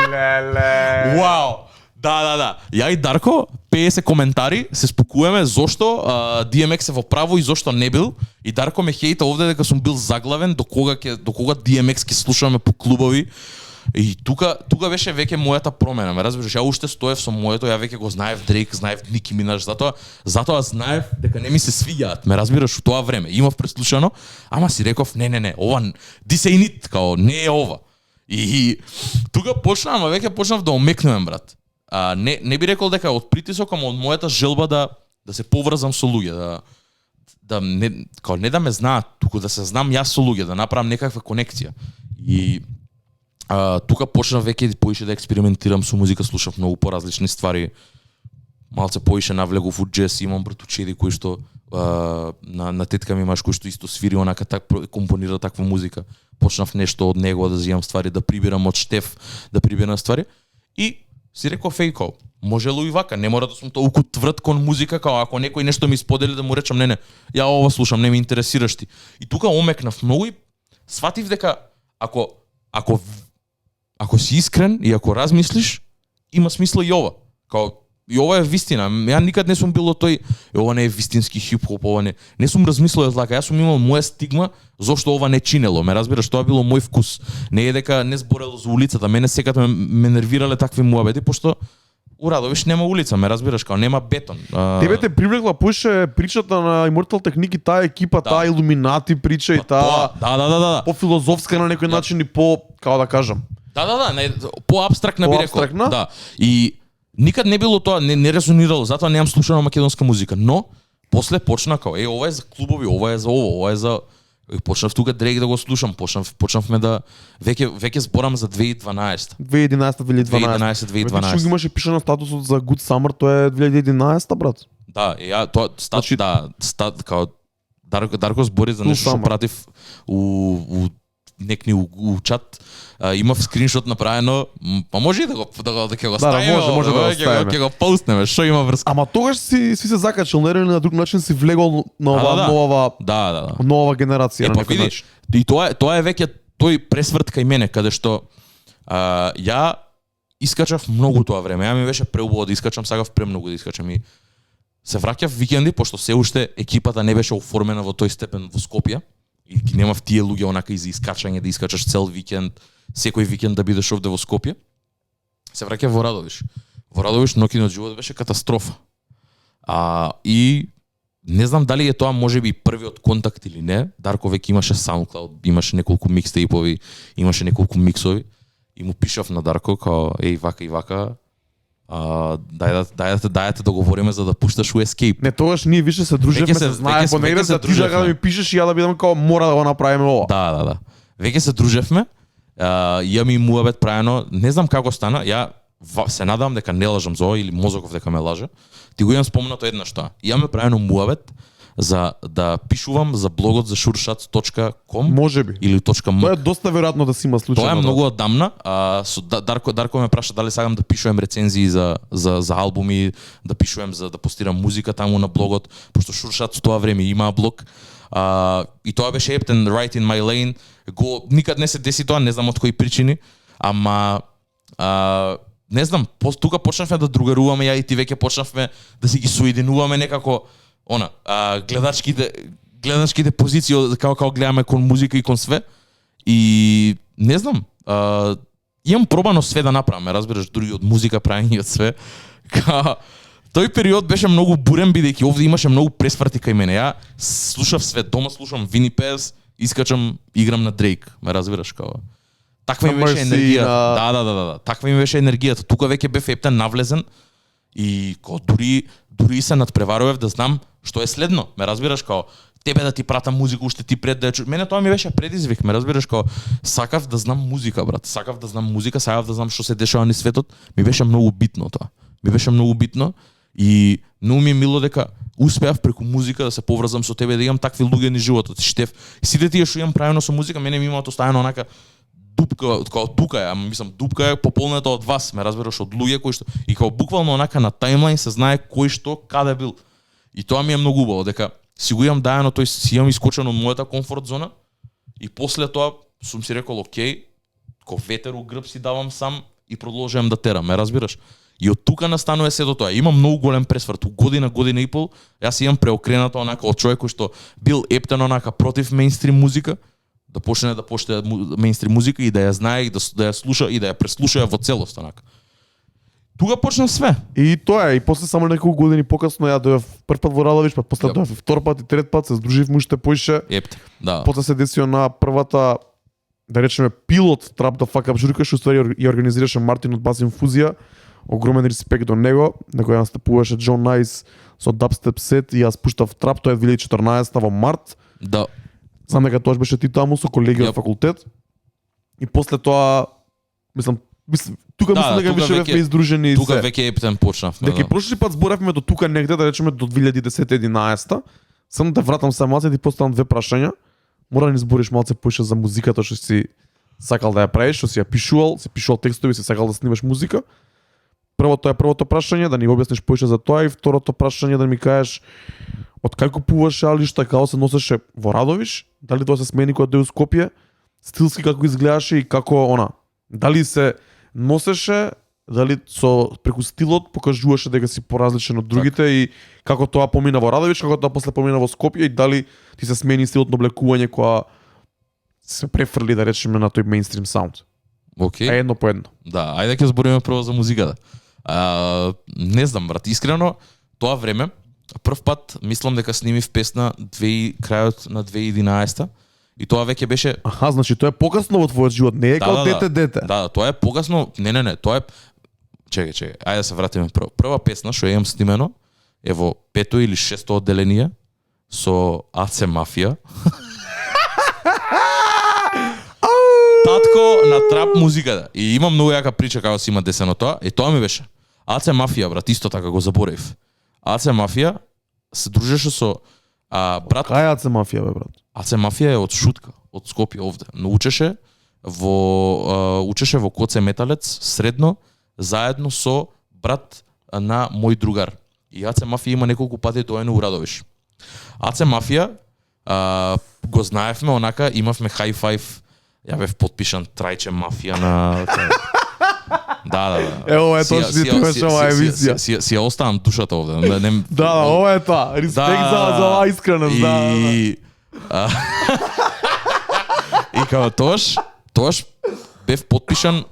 Speaker 1: Леле.
Speaker 2: Вау! Да. Ја и Дарко 50 коментари, се спокуваме зошто DMX е во право и зошто не бил. И Дарко ме хејта овде дека сум бил заглавен до кога DMX ќе слушаме по клубови. И тука беше веќе мојата промена, ме разбираш, ја уште стоев со моето, ја веќе го знаев Дрейк, знаев Ники Минаж, затоа знаев дека не ми се свиѓаат, ме разбираш, у тоа време. Имав преслушано, ама си реков не, ова this ain't it, као не е ова. И тука почнав, ама веќе почнав да омекнувам, брат. Не би рекол дека од притисок, ама од мојата желба да се поврзам со луѓе, не да ме знаат, туку да се знам јас со луѓе, да направам некаква конекција. И тука почнав веќе поише да експериментирам со музика, слушав многу поразлични ствари. Малце поише навлегов у джез, имам братучеди кои што на тетка ми имаш кој што исто свири онака компонира таква музика. Почнав нешто од него да земам ствари, да прибирам од Штеф, да прибирам ствари и си реков фейко, можело и вака, не мора да сум толку тврд кон музика, као ако некој нешто ми сподели да му речам не, ја ова слушам, не ми интересираш ти. И тука омекнав многу и сватив дека ако си искрен и ако размислиш, има смисла и ова. Као и ова е вистина. Ја никад не сум бил тој, ова не е вистински хип-хоп, ова не сум размислил така. Јас сум имал моја стигма зошто ова не чинело. Ме разбираш, тоа било мој вкус. Не е дека не зборело за улицата. Мене секогаш ме нервирале такви муабети, пошто у Радовиш нема улица, ме разбираш, као нема бетон.
Speaker 1: Тебе те привлекла поише причата на Immortal Technique и таа екипа, таа Илуминати прича и таа.
Speaker 2: Да.
Speaker 1: По-филозофска на некој начин и по, како да кажам.
Speaker 2: Да, по-абстрактна би рекол. Да. И никад не било тоа, не резонирало, затоа немам слушано македонска музика, но после почна као ова е за клубови, ова е за ова е за почнав тука Дрейк да го слушам, почнавме да веќе зборам за 2012. 2012.
Speaker 1: Шуг имаше пишано статусот за Good Summer, тоа е 2011, брат.
Speaker 2: Да, тоа као Дарко збори за нешто што пратив у некни у чат. Имав скриншот направено, па може и да го ставиме.
Speaker 1: Може да го ставиме.
Speaker 2: Ќе го постнеме, што има врска.
Speaker 1: Ама тогаш си се закачал, на друг начин си влегол на оваа нова генерација на некој начин.
Speaker 2: И тоа е веќе тој пресврт кај мене, каде што ја искачав многу тоа време. Ја ми беше преубаво да искачам, сакав премногу да искачам и се враќав викенди, пошто се уште екипата не беше оформена во тој степен во Скопје. И ги немав тие луѓе онака и за искачање, да искачаш цел викенд, секој викенд да бидеш овде во Скопје. Се враќав во Радовиш. Во Радовиш ноќниот живот беше катастрофа. И не знам дали е тоа можеби првиот контакт или не. Дарко веќе имаше SoundCloud, имаше неколку микстейпови, имаше неколку миксови и му пишав на Дарко као вака и вака. Дајте да говориме за да пушташ у Escape.
Speaker 1: Не, тогаш ние више се дружевме, се знаеме, по негде се дружевме да ми пишеш и ја да бидам као мора да го направиме ова.
Speaker 2: Да. Веќе се дружевме. Ја ми муабет правено, не знам како стана, ја се надам дека не лажам за ова или мозоков дека ме лаже. Ти го имам спомнато еднаш тоа. Ја ме правено муабет за да пишувам за блогот за shurshats.com
Speaker 1: можеби
Speaker 2: или .m.
Speaker 1: Тоа е доста веројатно да си има случај.
Speaker 2: Тоа е многу одамна. Со Дарко ме праша дали сакам да пишувам рецензии за албуми, да пишувам за да постирам музика таму на блогот, пошто Shurshats тоа време има блог. И тоа беше ептен right in my lane. Никад не се деси тоа, не знам од кои причини, ама не знам, тука почнавме да другаруваме, ја и ти веќе почнавме да си ги соединуваме некако гледачките позиции како гледаме кон музика и кон све. И не знам, имам пробано све да направам, разбираш, дури од музика, правење од све. Тој период беше многу бурен, бидејќи овде имаше многу пресврти кај мене. Ја слушав све, дома слушам Вини Пес, искачам, играм на Дрейк, ме разбираш како. Таква ми беше енергијата. Да. Таква ми беше енергијата. Тука веќе бев ептен навлезен и дури се надпреварував да знам што е следно. Ме разбираш како тебе да ти пратам музика уште ти пред да ја мене тоа ми беше предизвик, ме разбираш како сакав да знам музика, брат. Сакав да знам музика, сакав да знам што се дешава низ светот. Ми беше многу битно тоа. Ми беше многу битно и многу ми е мило дека успеав преку музика да се поврзам со тебе, да имам такви луѓе низ животот. Штеф, сите тие што имам правено со музика, мене ми имаат оставено онака дупка, као тука е, мислам дупка е пополнета од вас, ме разбираш, од луѓе кои што и као буквално онака на тајмлајн се знае кој што каде бил. И тоа ми е многу убаво дека си го имам дајано, тој си имам искочено од мојата комфорт зона и после тоа сум си рекол окей, ко ветер у грб си давам сам и продолжувам да терам, ме разбираш. И од тука настанува сето тоа. Има многу голем пресврт. У година и пол, јас имам преокренато онака од човек кој што бил ептен онака против мејнстрим музика, да почне да поштеа мејнстрим музика и да ја знае и да ја слуша и да ја преслуша во целост онака. Тука почна све.
Speaker 1: И тоа е, и после само неколку години покасно ја дојав прв пат во Радовиш, па после дојав втор пат и трет пат, се здружив уште поише.
Speaker 2: Епте, да.
Speaker 1: После се десио на првата, да речеме, пилот Trap the Fuck Up журка, што ствари ја организираше Мартин од Бас Инфузија. Огромен респект до него, на кој настапуваше Джон Найс со дабстеп сет и јас пуштав трап, тоа е 2014 во март.
Speaker 2: Да.
Speaker 1: Знам дека тоа беше ти таму со колеги од факултет. И после тоа, мислам тука мислам дека беше бевме издружени
Speaker 2: тука
Speaker 1: се.
Speaker 2: веќе ептен почнавме.
Speaker 1: Дека и прошли пат зборавме до тука негде, да речеме до 2010-11. Само да вратам се малце и ти поставам две прашања. Мора да ни збориш малце поише за музиката што си сакал да ја правиш, што си ја пишувал текстови, си сакал да снимаш музика. Првото прашање, да ни објасниш поише за тоа, и второто прашање да ми кажеш од кај купуваше алишта, како се носеше во Радовиш, дали тоа се смени кога дојде у Скопје, стилски како изгледаше и како она, дали се носеше, дали со преку стилот покажуваше дека си поразличен од другите и како тоа помина во Радовиш, како тоа после помина во Скопје и дали ти се смени стилот на облекување кога се префрли, да речеме, на тој мејнстрим саунд.
Speaker 2: Окей.
Speaker 1: Едно по едно.
Speaker 2: Да, ајде ќе збориме прво за музиката. Не знам, брат, искрено, тоа време, прв пат мислам дека снимив песна крајот на 2011 и тоа веќе беше...
Speaker 1: Аха, значи тоа е покасно во твојот живот, не е као дете.
Speaker 2: Да, тоа е покасно, не, тоа е... Чекај, ајде да се вратиме прво. Прва песна што имам снимено е во 5-то или 6-то одделение со АЦ Мафија. Татко на трап музиката. И имам многу јака прича како си има десено тоа. И тоа ми беше. АЦ Мафија, брат, исто така го заборев. АЦ Мафија се дружеше со брат.
Speaker 1: Кај АЦ Мафија, бе, брат?
Speaker 2: АЦ Мафија е од Шутка, од Скопје овде. Но учеше во Коце Металец средно заедно со брат на мој другар. И АЦ Мафија има неколку пати доајно у Радовиш. АЦ Мафија го знаевме онака, имавме high five. Ја бев подпишан Трајче Мафија на... Да.
Speaker 1: Ево е тоа што ти имаш оваа емисија.
Speaker 2: Си ја оставам душата овде.
Speaker 1: Да, ова е тоа. Респект за оваа искреност, да.
Speaker 2: И као тоаш бев подпишан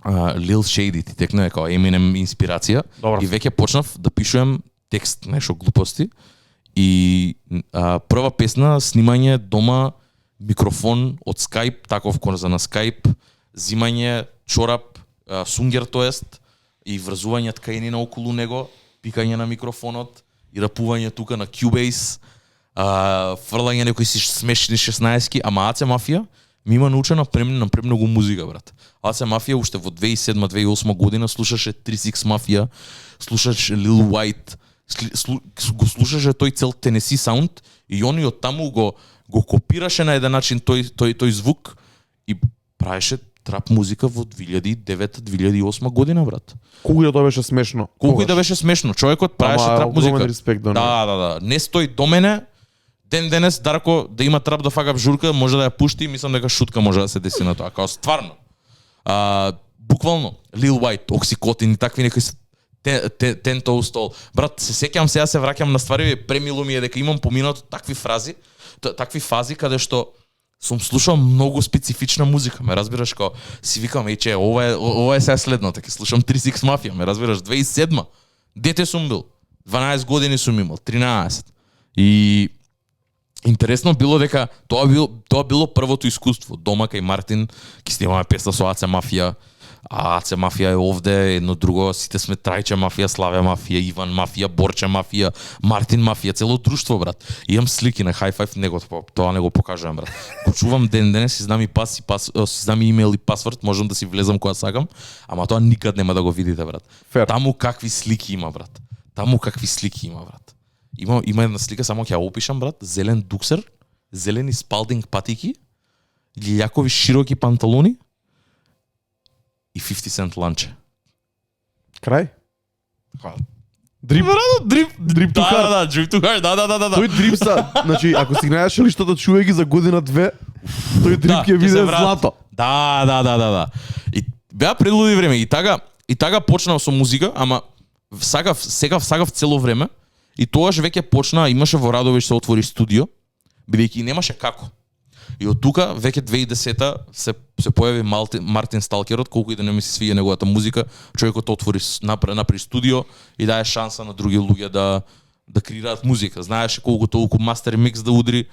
Speaker 2: Lil Shady, ти текнува како Eminem инспирација. И веќе почнав да пишувам текст, нешто глупости. И прва песна, снимање дома, микрофон од Skype, таков кој за на Skype, зимање чорап, сунгер тоест, и врзување ткаени наоколу него, пикање на микрофонот и рапување тука на Cubase, фрлање некои си смешни 16-ки, ама АЦ Мафија ми има научено на премногу музика, брат. АЦ Мафија уште во 2007-2008 година слушаше 36 Mafia, слушаше Lil White, го слушаше тој цел Tennessee Sound и они од таму го копираше на еден начин тој звук и правеше трап музика во 2009-2008 година, брат.
Speaker 1: Колку да тоа беше смешно.
Speaker 2: Колку да беше смешно. Човекот правеше трап музика.
Speaker 1: Респект до
Speaker 2: да. Не стои до мене. Ден денес Дарко да има Trap the Fuck Up журка, може да ја пушти, мислам дека шутка може да се деси на тоа. Као стварно. Буквално Lil White, Оксикотин и такви некои Ten Toe Stall. Брат, се сеќавам сега се враќам на ствари, премило ми е дека имам поминато такви фази каде што сум слушал многу специфична музика, ме разбираш, као си викам че ова е сега следното, ќе слушам 36 Mafia, ме разбираш, 2007. Дете сум бил. 12 години сум имал, 13. И интересно било дека тоа било првото искуство. Дома кај Мартин ќе снимаме песна со АЦ Мафија. АЦ Мафија е овде, едно друго, сите сме Трајче Мафија, Славе Мафија, Иван Мафија, Борче Мафија, Мартин Мафија, цело друштво, брат. Имам слики на High Five, тоа не го покажувам, брат. Го чувам ден денес, си знам и имейл и пасворд, можам да си влезам кога сакам, ама тоа никад нема да го видите, брат.
Speaker 1: Fair.
Speaker 2: Таму какви слики има, брат. Има една слика, само ќе ја опишам, брат. Зелен дуксер, зелени спалдинг патики, љакови широки панталони и 50 Cent ланче.
Speaker 1: Крај? Дрип ту хард.
Speaker 2: Drip to hard, да.
Speaker 1: Тој дрип значи, ако си знаеш лиштата чуе ги за година-две, тој дрип ќе биде злато.
Speaker 2: Да. И беа прелуди време. И така, и така почнав со музика, ама сакав цело време и тогаш веќе почна, имаше во Радовиш се отвори студио, бидејќи немаше како. И од тука веќе 2010-та се појави Мартин Сталкерот, колку и да не ми се свиѓа неговата музика, човекот отвори направи студио и даде шанса на други луѓе да креираат музика. Знаеше колку толку мастер микс да удри,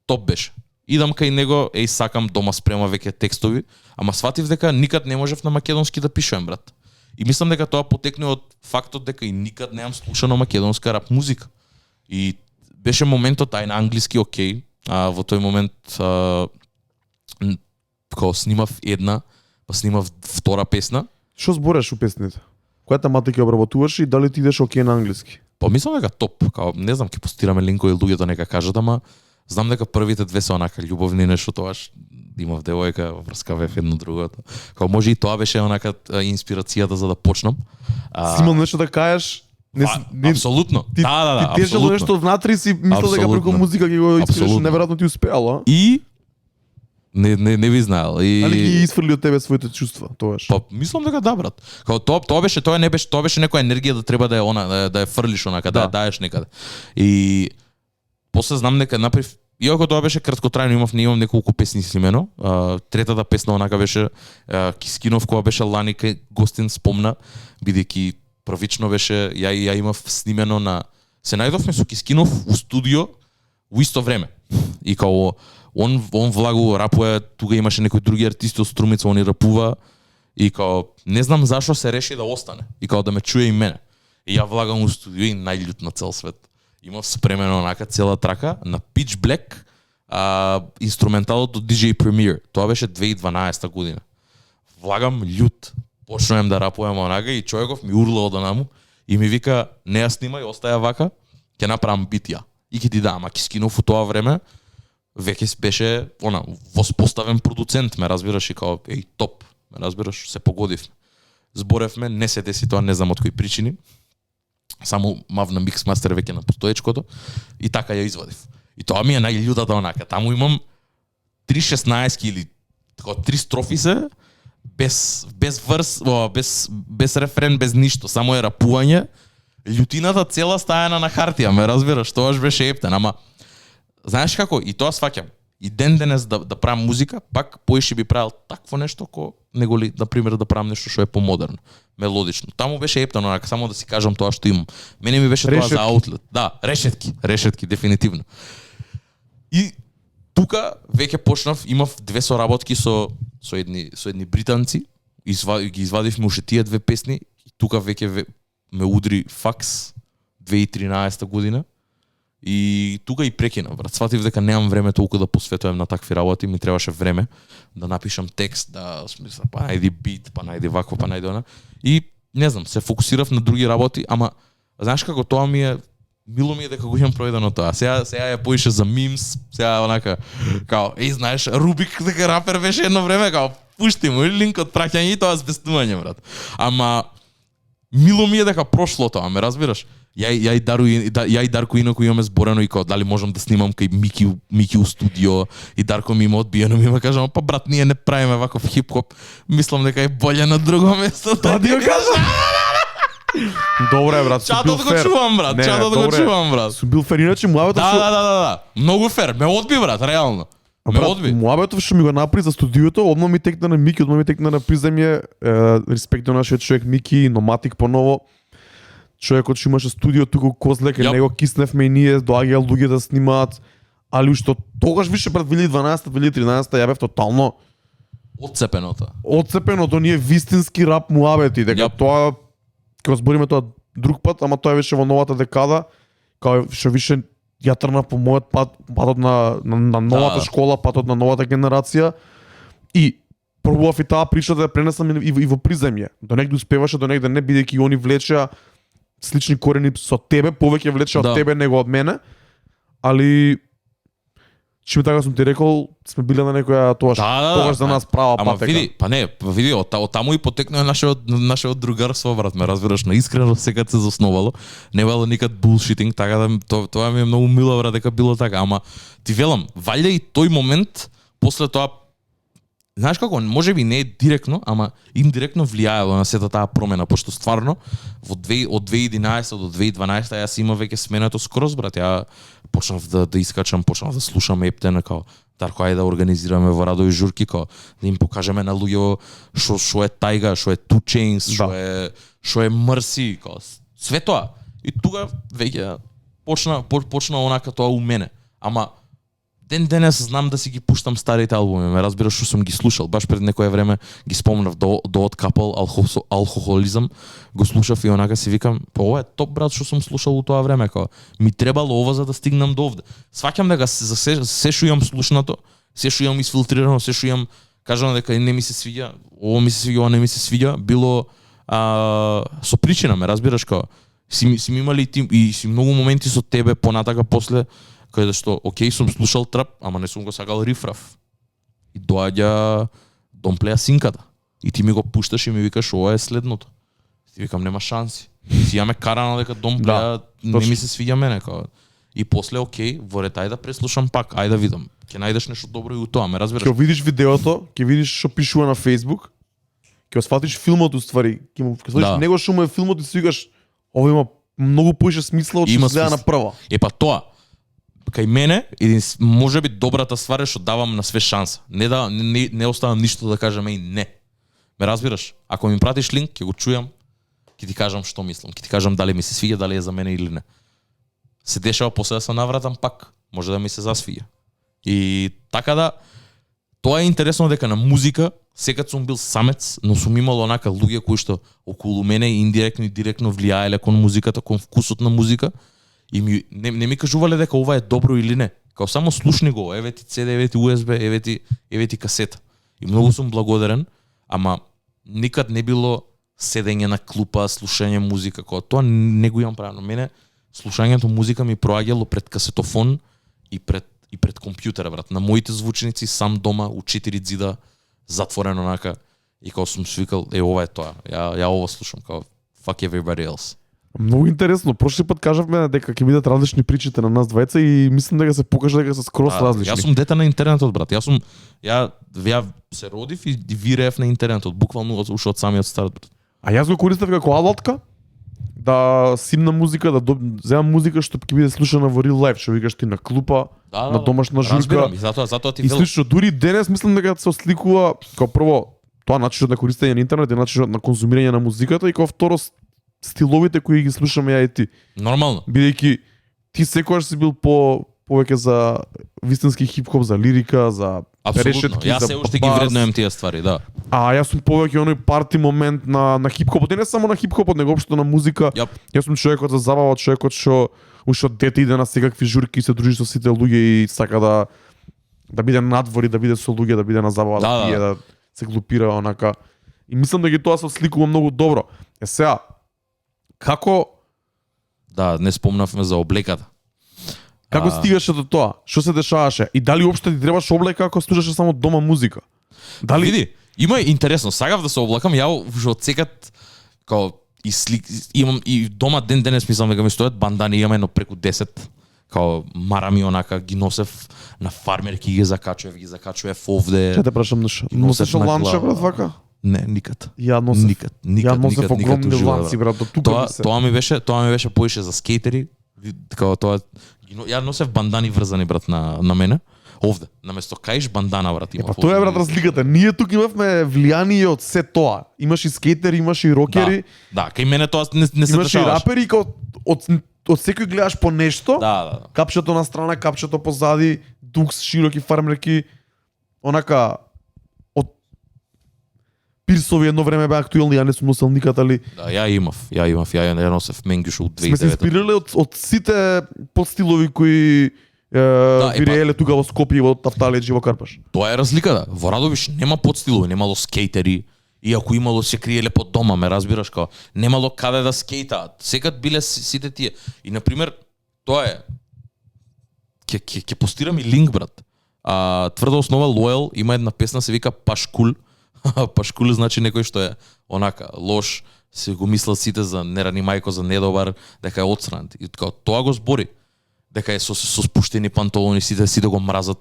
Speaker 2: топ беше. Идам кај него, сакам, дома спрема веќе текстови, ама сватив дека никад не можев на македонски да пишувам, брат. И мислам дека тоа потекне од фактот дека и никад немам слушано македонска рап музика. И беше моментот ај на англиски окей, а во тој момент кога снимав една, па снимав втора песна.
Speaker 1: Што збореш у песните? Која тематика обработуваш и дали ти идеш окей на англиски?
Speaker 2: Па мислам дека топ, као не знам, ќе постираме линкови луѓето нека кажат, ама знам дека првите две се онака љубовни, нешто тоаш имав девојка, врскавев едно другото. Као може и тоа беше онака инспирацијата за да почнам.
Speaker 1: Си имал нешто да кажеш?
Speaker 2: Апсолутно.
Speaker 1: Ти тежело нешто внатри си мислел дека преку музика ќе го испираш, неверојатно ти успеало.
Speaker 2: И не ви знаел. И
Speaker 1: али ги изфрли од тебе своите чувства, тоаш.
Speaker 2: Па мислам дека да, брат. Као тоа беше некоја енергија да треба да е она да ја фрлиш онака, да ја даеш некаде. И после знам дека направив, иако тоа беше краткотрајно, имам неколку песни снимено. Третата песна онака беше Кискинов, која беше лани кај гостин спомна, бидејќи првично беше ја имав снимено на се најдовме со Кискинов у студио во исто време. И као он влагу рапува, тука имаше некои други артисти од Струмица, они рапува и као не знам зашо се реши да остане и као да ме чуе и мене. И ја влагам у студио и најљут на цел свет. Имав спремено онака цела трака на Pitch Black, инструменталот од DJ Premier. Тоа беше 2012 година. Влагам љут, почнувам да рапувам онака и човеков ми урла од онаму и ми вика не ја снимај, остаја вака, ќе направам бит ја. И ќе ти дам, а Кискинов у тоа време веќе беше воспоставен продуцент, ме разбираш и као топ, ме разбираш, се погодивме. Зборевме, не се деси тоа, не знам од кои причини. Само мавна микс мастер веќе на постоечкото и така ја извадив. И тоа ми е најљудата онака. Таму имам 3:16 или 3 строфи се без врс, без рефрен, без ништо, само е рапување. Љутината цела стајана на хартија, ме разбираш, тоаш беше ептен, ама знаеш како, и тоа сваќам. И ден денес да правам музика, пак поише би правил такво нешто ко неголи, например, да правам нешто што е помодерно, мелодично. Таму беше ептено, онака, само да си кажам тоа што имам. Мене ми беше тоа за аутлет. Да, решетки, дефинитивно. И тука веќе почнав, имав две соработки со едни британци, ги извадивме уште тие две песни, и тука веќе ме удри факс 2013 година. И тука и прекина, брат. Сватив дека немам време толку да посветувам на такви работи, ми требаше време да напишам текст, да смисла, па најди бит, па најди вакво, па најди она. И не знам, се фокусирав на други работи, ама знаеш како тоа ми е мило ми е дека го имам проведено тоа. Сега ја поише за мимс, сега онака као знаеш, Рубик дека рапер беше едно време, као пушти му линк од праќање и тоа збестување, брат. Ама мило ми е дека прошло тоа, ме разбираш? Ја и Дарко инаку имаме зборено и као дали можам да снимам кај Мики у студио и Дарко ми има одбиено, ми ме кажа, па брат, ние не правиме ваков хип-хоп, мислам дека е боле на друго место.
Speaker 1: Тоа ти го кажа? Добре, брат, су бил фер.
Speaker 2: Чатот го чувам, брат.
Speaker 1: Су бил фер, иначе муабетот
Speaker 2: Да. Многу фер, ме одби, брат, реално.
Speaker 1: Муабетов што ми го направи за студиото, одма ми текна на Мики, одма ми текна на приземје, респект на нашиот човек Мики, Номатик поново. Човекот што имаше студио туку Козлек, него кисневме и ние, доаѓаја луѓе да снимаат, али уште тогаш више пред 2012-2013 ја бев тотално Одцепеното, ние вистински рап муабети, дека тоа ќе збориме тоа друг пат, ама тоа беше во новата декада, као што више ја тргнав по мојот патот на новата школа, патот на новата генерација и пробував и таа прича да ја пренесам и во приземје. До негде успеваше, до негде не, бидејќи они влечеа слични корени со тебе, повеќе влече од тебе него од мене, али чим така сум ти рекол, сме биле на некоја тогаш за нас права патека.
Speaker 2: Види, од таму и потекнува нашиот другарство, брат, ме разбираш, на искрено сега се засновало, не било никад булшитинг, така да тоа ми е многу мило, брат, дека било така, ама ти велам, валја и тој момент, после тоа знаеш како, можеби не е директно, ама индиректно влијаело на сета таа промена, пошто стварно од 2011 до 2012 јас има веќе сменето скроз, брат. Ја почнав да искачам, почнав да слушам Ептен, као Дарко, ајде да организираме во Радови журки, као да им покажеме на луѓе што е Тајга, што е Two Chainz, што е Мерси, као све тоа. И тука веќе почна онака тоа у мене. Ама ден денес знам да си ги пуштам старите албуми, ме разбираш што сум ги слушал. Баш пред некое време ги спомнав до откапал алкохолизам, го слушав и онака си викам, па ова е топ, брат, што сум слушал у тоа време, као ми требало ова за да стигнам до овде. Сваќам дека за се што имам слушнато, се што имам изфилтрирано, се што имам кажано дека не ми се свиѓа, ова ми се свиѓа, ова не ми се свиѓа, било со причина, ме разбираш, као си ми имали и си многу моменти со тебе понатака после каде што, окей, сум слушал трап, ама не сум го сакал рифраф. И доаѓа Домплеја синката. И ти ми го пушташ и ми викаш, ова е следното. Ти викам, нема шанси. Си ја ме карана дека Домплеја не ми се свиѓа мене. И после, окей, во ред, ајде да преслушам пак, ајде да видам. Ќе најдеш нешто добро и у тоа, ме разбираш?
Speaker 1: Ќе видиш видеото, ќе видиш што пишува на Facebook, ќе осфатиш филмот уствари, ќе сватиш него што му е филмот и си викаш, ова има многу поише смисла од што се гледа на прва.
Speaker 2: Па тоа, кај мене, може би добрата ствар е што давам на све шанса. Не оставам ништо да кажам и не. Ме разбираш? Ако ми пратиш линк, ќе го чујам, ќе ти кажам што мислам, ќе ти кажам дали ми се свиѓа, дали е за мене или не. Се дешава после да се навратам пак, може да ми се засвиѓа. И така да, тоа е интересно дека на музика, секад сум бил самец, но сум имал онака луѓе кои што околу мене индиректно и директно влијаеле кон музиката, кон вкусот на музика. И не ми кажувале дека ова е добро или не. Као само слушни го, еве ти CD, еве ти USB, еве ти касета. И многу сум благодарен, ама никад не било седење на клупа, слушање музика, као тоа не го имам правено. Мене слушањето музика ми проаѓало пред касетофон и пред компјутера, брат. На моите звучници сам дома у 4 ѕида, затворено онака. И као сум свикал, ова е тоа. Ја ова слушам, као fuck everybody else.
Speaker 1: Многу интересно. Прошли пат кажавме дека ќе бидат различни причите на нас двајца и мислам дека се покажа дека се скроз различни.
Speaker 2: Јас сум дете на интернетот, брат. Ја се родив и виреев на интернетот, буквално уште од самиот старт, брат.
Speaker 1: А јас го користев како алатка да симна музика, да земам музика што ќе биде слушана во real life, што викаш ти на клупа, на домашна журка.
Speaker 2: Разбирам, и затоа ти
Speaker 1: и слично, дури денес мислам дека се осликува како прво тоа начинот на користење на интернет и начинот на конзумирање на музиката и како второ стиловите кои ги слушаме ја и ти.
Speaker 2: Нормално.
Speaker 1: Бидејќи ти секогаш си бил повеќе за вистински хип-хоп, за лирика, за решетки,
Speaker 2: јас се уште ги вреднувам тие ствари, да.
Speaker 1: А јас сум повеќе оној парти момент на хип-хопот, не само на хип-хопот, него општо на музика. Јас сум човекот за забава, човекот што уште од дете иде на секакви журки и се дружи со сите луѓе и сака да биде надвори, да биде со луѓе, да биде на забава, да пие, да се глупира онака. И мислам дека тоа се сликува многу добро. Сега, како...
Speaker 2: Да, не спомнавме за облеката.
Speaker 1: Како стигаше до тоа? Што се дешаваше? И дали уопште ти требаше облека ако слушаше само дома музика? Дали...
Speaker 2: Види, има интересно, сакав да се облакам, ја уште од секад као имам и дома ден денес мислам дека ми стоят бандани, имам едно преку 10. Као марами онака ги носев на фармерки, ги закачував овде.
Speaker 1: Ќе те прашам нешто. Носеш ланча, брат, вака?
Speaker 2: Не, никад.
Speaker 1: Ја носев. Ја носев огромни ланци, брат, до тука ми се.
Speaker 2: Тоа ми беше поише за скейтери. Као тоа ја носев бандани врзани, брат, на мене. Овде, наместо каиш бандана, брат, има.
Speaker 1: Тоа е, брат, разликата. Ние тук имавме влијание од се тоа. Имаш и скейтери, имаш и рокери.
Speaker 2: Да, кај мене тоа не се дешаваше.
Speaker 1: Имаш и рапери, као од секој гледаш по нешто.
Speaker 2: Да.
Speaker 1: Капчето на страна, капчето позади, дукс, широки фармерки. Онака од пирсови едно време беа актуелни, ја не сум носел никад, али.
Speaker 2: Да, ја носев Менгюш од 2009.
Speaker 1: Сме се инспирирале од сите подстилови кои вирееле тука во Скопје, во Тафталија и во Карпаш.
Speaker 2: Тоа е разликата. Во Радовиш нема подстилови, немало скейтери. И ако имало се криеле под дома, ме разбираш, као немало каде да скейтаат. Секад биле сите тие. И на пример, тоа е ќе постирам и линк, брат. Тврда основа Loyal има една песна се вика Пашкул. Пашкул значи некој што е онака лош, се го мислат сите за нерани мајко, за недобар, дека е отсрант. И тоа го збори. Дека е со спуштени панталони, сите го мразат.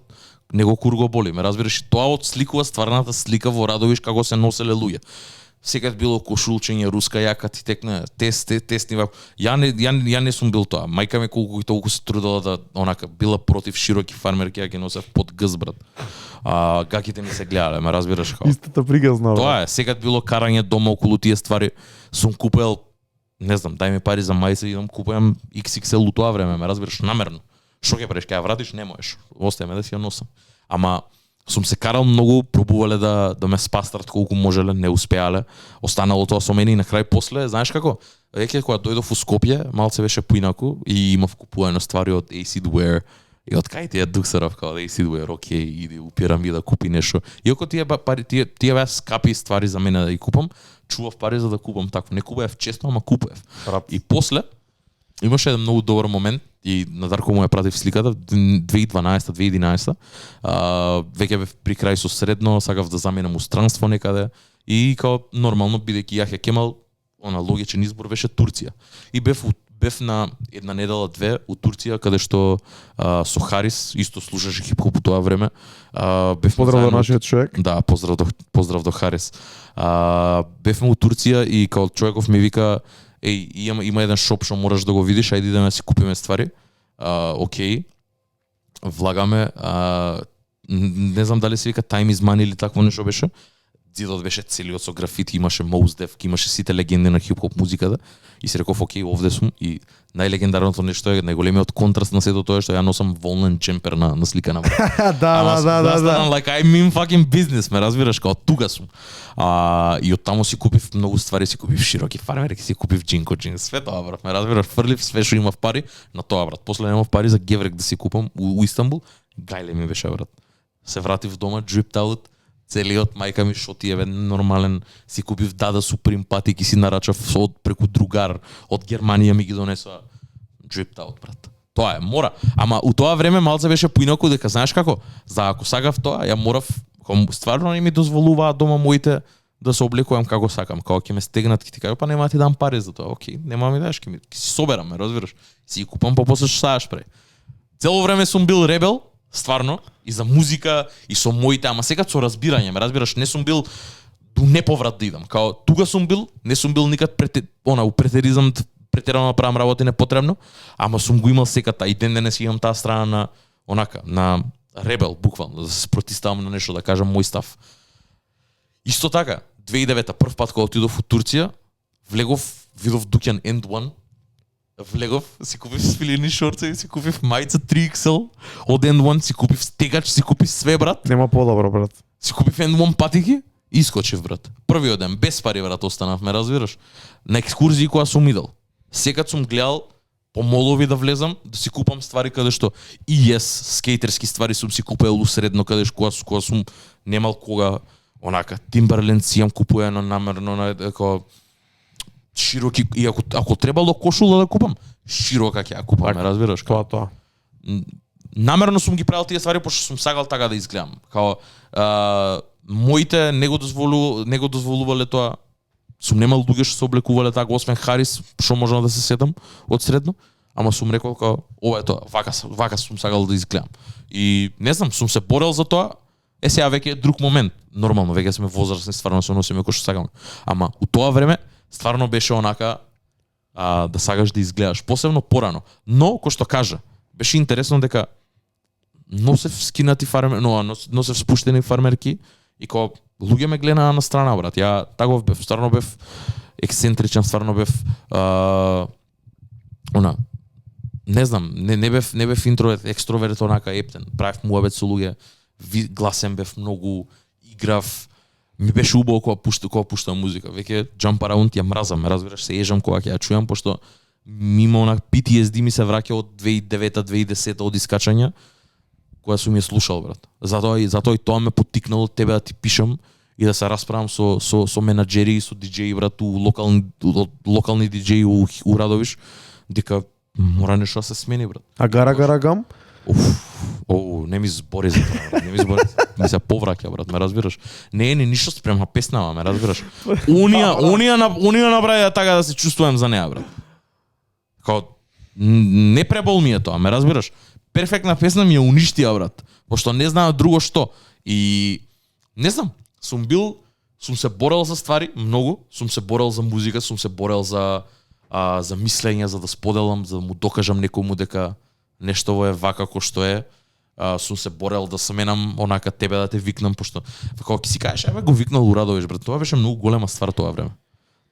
Speaker 2: него кур го боли, ме разбираш, и тоа отсликува стварната слика во Радовиш како се носеле луѓе. Секад било кошулчење, руска јака ти текне, тесни вак. Ја не сум бил тоа. Мајка ми колку и толку се трудела да онака била против широки фармерки, ја ги носев под гз, брат. Гаките ми се гледале, ме разбираш како.
Speaker 1: Истата пригазна.
Speaker 2: Тоа е, секад било карање дома околу тие ствари. Сум купел, не знам, дај ми пари за мајца, идам купувам XXL у тоа време, ме разбираш, намерно. Што ќе правиш, ќе ја вратиш, не можеш. Остајме да си ја носам. Ама сум се карал многу, пробувале да ме спастрат колку можеле, не успеале. Останало тоа со мене и на крај после, знаеш како? Веќе кога дојдов у Скопје, малце беше поинаку и имав купувано ствари од Acid Wear. И од кај тие Дуксеров као Acid Wear, окей, иди у пирамида купи нешто. Иако тие пари, тие беа скапи ствари за мене да ги купам, чував пари за да купам такво. Не купував често, ама купував. И после имаше еден многу добар момент и на Дарко му ја пратив сликата 2012-2011. Веќе бев при крај со средно, сакав да заменам устранство некаде и као нормално бидејќи Јахја Кемал, она логичен избор беше Турција. И бев на една недела две у Турција каде што со Харис исто слушаше хип-хоп у тоа време.
Speaker 1: Поздрав до нашиот човек.
Speaker 2: Да, поздрав до Харис. Бевме у Турција и као човеков ми вика има еден шоп што мораш да го видиш, ајде да си купиме ствари. Окей. Влагаме, не знам дали се вика Time is Money или такво нешто беше. Зидот беше целиот со графити, имаше Mos Def, имаше сите легенди на хип-хоп музиката и си реков окей, овде сум и најлегендарното нешто е најголемиот контраст на сето тоа е што ја носам волнен джемпер на слика на
Speaker 1: Да.
Speaker 2: Like I mean fucking business, ме разбираш, као туга сум. И од таму си купив многу ствари, си купив широки фармерки, си купив джинко джинс, све тоа брат, ме разбираш, фрлив све што имав пари на тоа брат. После немав пари за геврек да си купам у Истанбул, гајле ми беше брат. Се вратив дома, dripped out. Целиот мајка ми шо ти е нормален, си купив Дада Суприм патики, си нарачав преку другар од Германија ми ги донесоа dripped out брат. Тоа е, мора. Ама у тоа време малце беше поинаку дека знаеш како, за ако сакав тоа, ја морав, стварно не ми дозволуваа дома моите да се облекувам како сакам, како ќе ме стегнат, ќе ти кажа, па нема ти дам пари за тоа. Окей, нема ми даш, ќе си соберам, разбираш. Си купам па после што сааш пре. Цело време сум бил ребел, стварно, и за музика, и со моите, ама сега со разбирање, ме разбираш, не сум бил до неповрат да идам. Као тука сум бил, не сум бил никад у претеризам, претерано правам работи непотребно, ама сум го имал секата и ден денес имам таа страна на онака, на ребел, буквално, да се протиставам на нешто, да кажам мој став. Исто така, 2009 прв пат кога отидов у Турција, влегов, видов дуќан End One, влегов, си купив свилени шорци, си купив мајца 3XL од End One, си купив стегач, си купив све брат.
Speaker 1: Нема подобро брат.
Speaker 2: Си купив End One патики и искочив брат. Првиот ден без пари брат останав, ме разбираш. На екскурзии која сум идел. Секад сум гледал по молови да влезам, да си купам ствари каде што и скејтерски ствари сум си купел усредно каде што кога сум немал кога онака Timberland си јам купувано намерно на како широки, и ако требало кошула да купам, широка ќе ја купам, ме разбираш?
Speaker 1: Тоа.
Speaker 2: Намерно сум ги правил тие ствари пошто сум сакал така да изгледам. Као моите не го дозволувале тоа. Сум немал луѓе што се облекувале така, освен Харис, што можам да се сетам од средно, ама сум рекол као ова е тоа, вака сум сакал да изгледам. И не знам, сум се борел за тоа. Сега веќе е друг момент. Нормално, веќе сме возрастни, стварно се носиме кој што сакаме. Ама у тоа време стварно беше онака да сакаш да изгледаш, посебно порано. Но кој што кажа, беше интересно дека носев скинати фармер, носев спуштени фармерки и кога луѓе ме гледаа на страна брат. Ја таков бев, стварно бев ексцентричен, стварно бев не знам, не бев интроверт, екстроверт онака ептен. Правев муабет со луѓе, гласен бев многу, играв. Ми беше убаво кога пуштам музика. Веќе Jump Around ја мразам, разбираш, се ежам кога ќе ја чујам, пошто мимо онак PTSD ми се враќа од 2009-2010 од искачања, кога сум ја слушал брат. Затоа и тоа ме поттикнало тебе да ти пишам и да се расправам со менаџери и со диџеи брат, локални диџеи у Радовиш, дека мора нешто да се смени брат.
Speaker 1: А Гара Гам?
Speaker 2: Не ми збори за тоа, брат. Не ми збори. Ми се повраќа брат, ме разбираш. Не е ни ништо спрема песнава, ме разбираш. Унија направија така да се чувствувам за неа брат. Као не пребол ми е тоа, ме разбираш. перфектна песна ми ја уништија, брат. Пошто не знаат друго што. И не знам, сум се борел за ствари, многу, сум се борел за музика, сум се борел за мислење, за да споделам, за да му докажам некому дека нешто е вака кој што е. Сум се борел да сменам онака тебе да те викнам, пошто кога ќе си кажеш, еве го викнал Радовиш, брат, тоа беше многу голема ствар тоа време.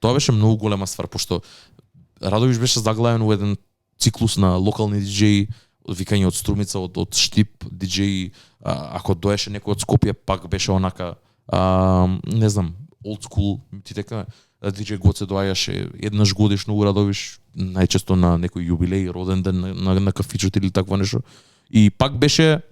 Speaker 2: Тоа беше многу голема ствар, пошто Радовиш беше заглавен у еден циклус на локални диџеи, викање од Струмица, од Штип, диџеи, ако доеше некој од Скопје, пак беше онака, не знам, old school, ти дека диџеј Гоце доаѓаше еднаш годишно у Радовиш, најчесто на некој јубилеј, роден ден на кафичот или такво нешто. И пак беше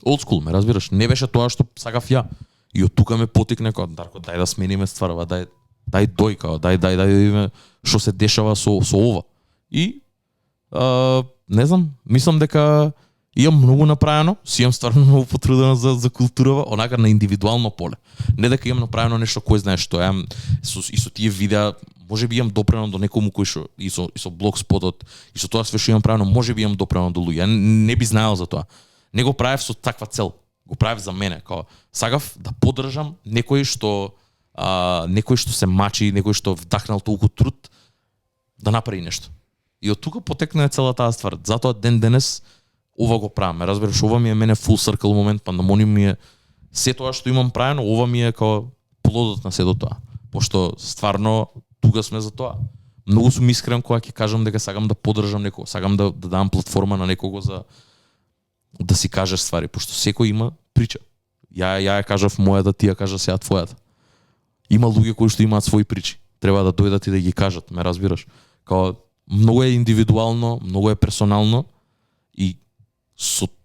Speaker 2: old school, ме разбираш, не беше тоа што сакав ја. И од тука ме потикне као Дарко, дај да смениме стварава, дај дој као, дај да видиме што се дешава со ова. И не знам, мислам дека имам многу направено, си имам стварно многу потрудено за културава, онака на индивидуално поле. Не дека имам направено нешто кој знае што, и со тие видеа, можеби имам допрено до некому кој што и со блогспотот, и со тоа све што имам правено, можеби имам допрено до луѓе. Не би знаел за тоа. Не го правев со таква цел. Го правев за мене, као сакав да поддржам некој што се мачи, некој што вдахнал толку труд да направи нешто. И од тука потекна цела таа ствар. Затоа ден денес ова го правам. Разбираш, ова ми е мене full circle момент, пандемониум ми е се тоа што имам правено, ова ми е као плодот на сето тоа. Пошто стварно тука сме за тоа. Многу сум искрен кога ќе кажам дека сакам да поддржам некого, сакам да дам платформа на некого за да си каже ствари, пошто секој има прича. Ја ја кажав мојата, ти ја кажа сега твојата. Има луѓе кои што имаат своји причи. Треба да дојдат и да ги кажат, ме разбираш? Као многу е индивидуално, многу е персонално и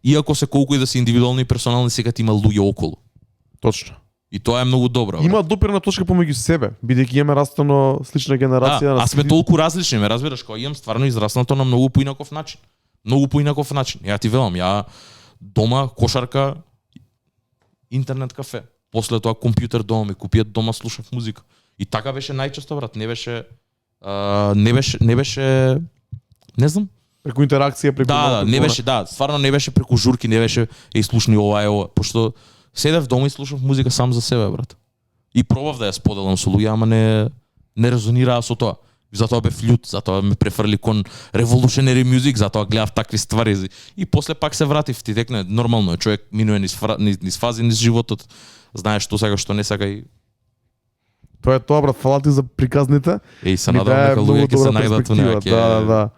Speaker 2: иако се колку и да се индивидуални и персонални, сега има луѓе околу.
Speaker 1: Точно.
Speaker 2: И тоа е многу добро.
Speaker 1: Има допирна точка помеѓу себе, бидејќи имаме растано слична генерација.
Speaker 2: Да, сме толку различни, ме разбираш, кога имам стварно израснато на многу поинаков начин. Многу поинаков начин. Ја ти велам, ја дома кошарка, интернет кафе. После тоа компјутер дома ми купија, дома слушав музика. И така беше најчесто, брат, не беше не знам,
Speaker 1: преку интеракција, преку
Speaker 2: не беше, стварно не беше преку журки, не беше слушни ова, пошто седев дома и слушав музика сам за себе, брат. И пробав да ја споделам со луѓе, ама не резонираа со тоа. Затоа бев лют, затоа ме префрли кон revolutionary music, затоа гледав такви ствари. И после пак се вратив, ти текне нормално, човек минува низ фази низ животот, знаеш што сака, што не сака и
Speaker 1: тоа е тоа, брат, фала ти за приказните.
Speaker 2: Се надевам дека луѓе ќе се најдат во
Speaker 1: Да.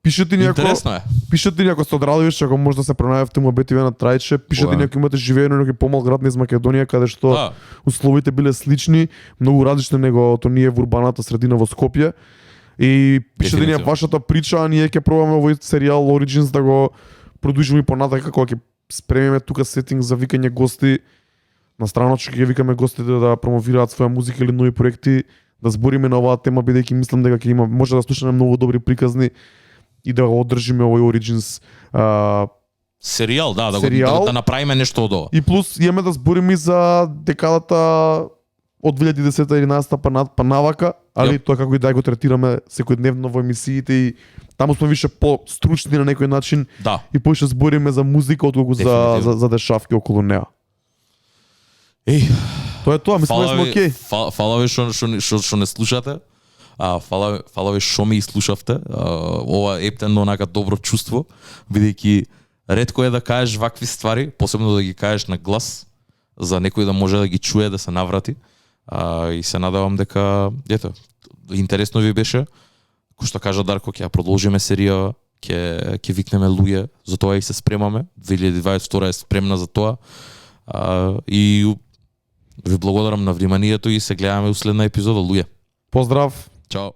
Speaker 1: Пишете ни ако сте од Радовиш, ако може да се пронајавте му бетиве на Трајче, пишете ни ако имате живеено некој помал град низ Македонија каде што условите биле слични, многу различни него од оние во урбаната средина во Скопје. И пишете ни вашата прича, а ние ќе пробаме овој серијал Origins да го продолжиме и понатака кога ќе спремиме тука сетинг за викање гости. На страна што ќе викаме гостите да промовираат своја музика или нови проекти, да збориме на оваа тема, бидејќи мислам дека ќе има може да слушаме многу добри приказни и да го одржиме овој Origins
Speaker 2: серијал, да направиме нешто од ова.
Speaker 1: И плюс имаме да збориме за декадата од 2010-11 па навака, али тоа како и да го третираме секојдневно во емисиите и таму сме више по-стручни на некој начин и поише збориме за музика отколку за дешавки околу неа. Тоа е тоа, мислам дека сме окей.
Speaker 2: Фала ви што не слушате. Фала ви што ме слушавте. Ова ептено онака добро чувство, бидејќи ретко е да кажеш вакви ствари, посебно да ги кажеш на глас, за некој да може да ги чуе, да се наврати. И се надевам дека интересно ви беше. Кој што кажа Дарко, ќе продолжиме серија, ќе викнеме луѓе, за тоа и се спремаме. 2022 е спремна за тоа. И ви благодарам на вниманието и се гледаме у следна епизода, луѓе.
Speaker 1: Поздрав!
Speaker 2: Чао!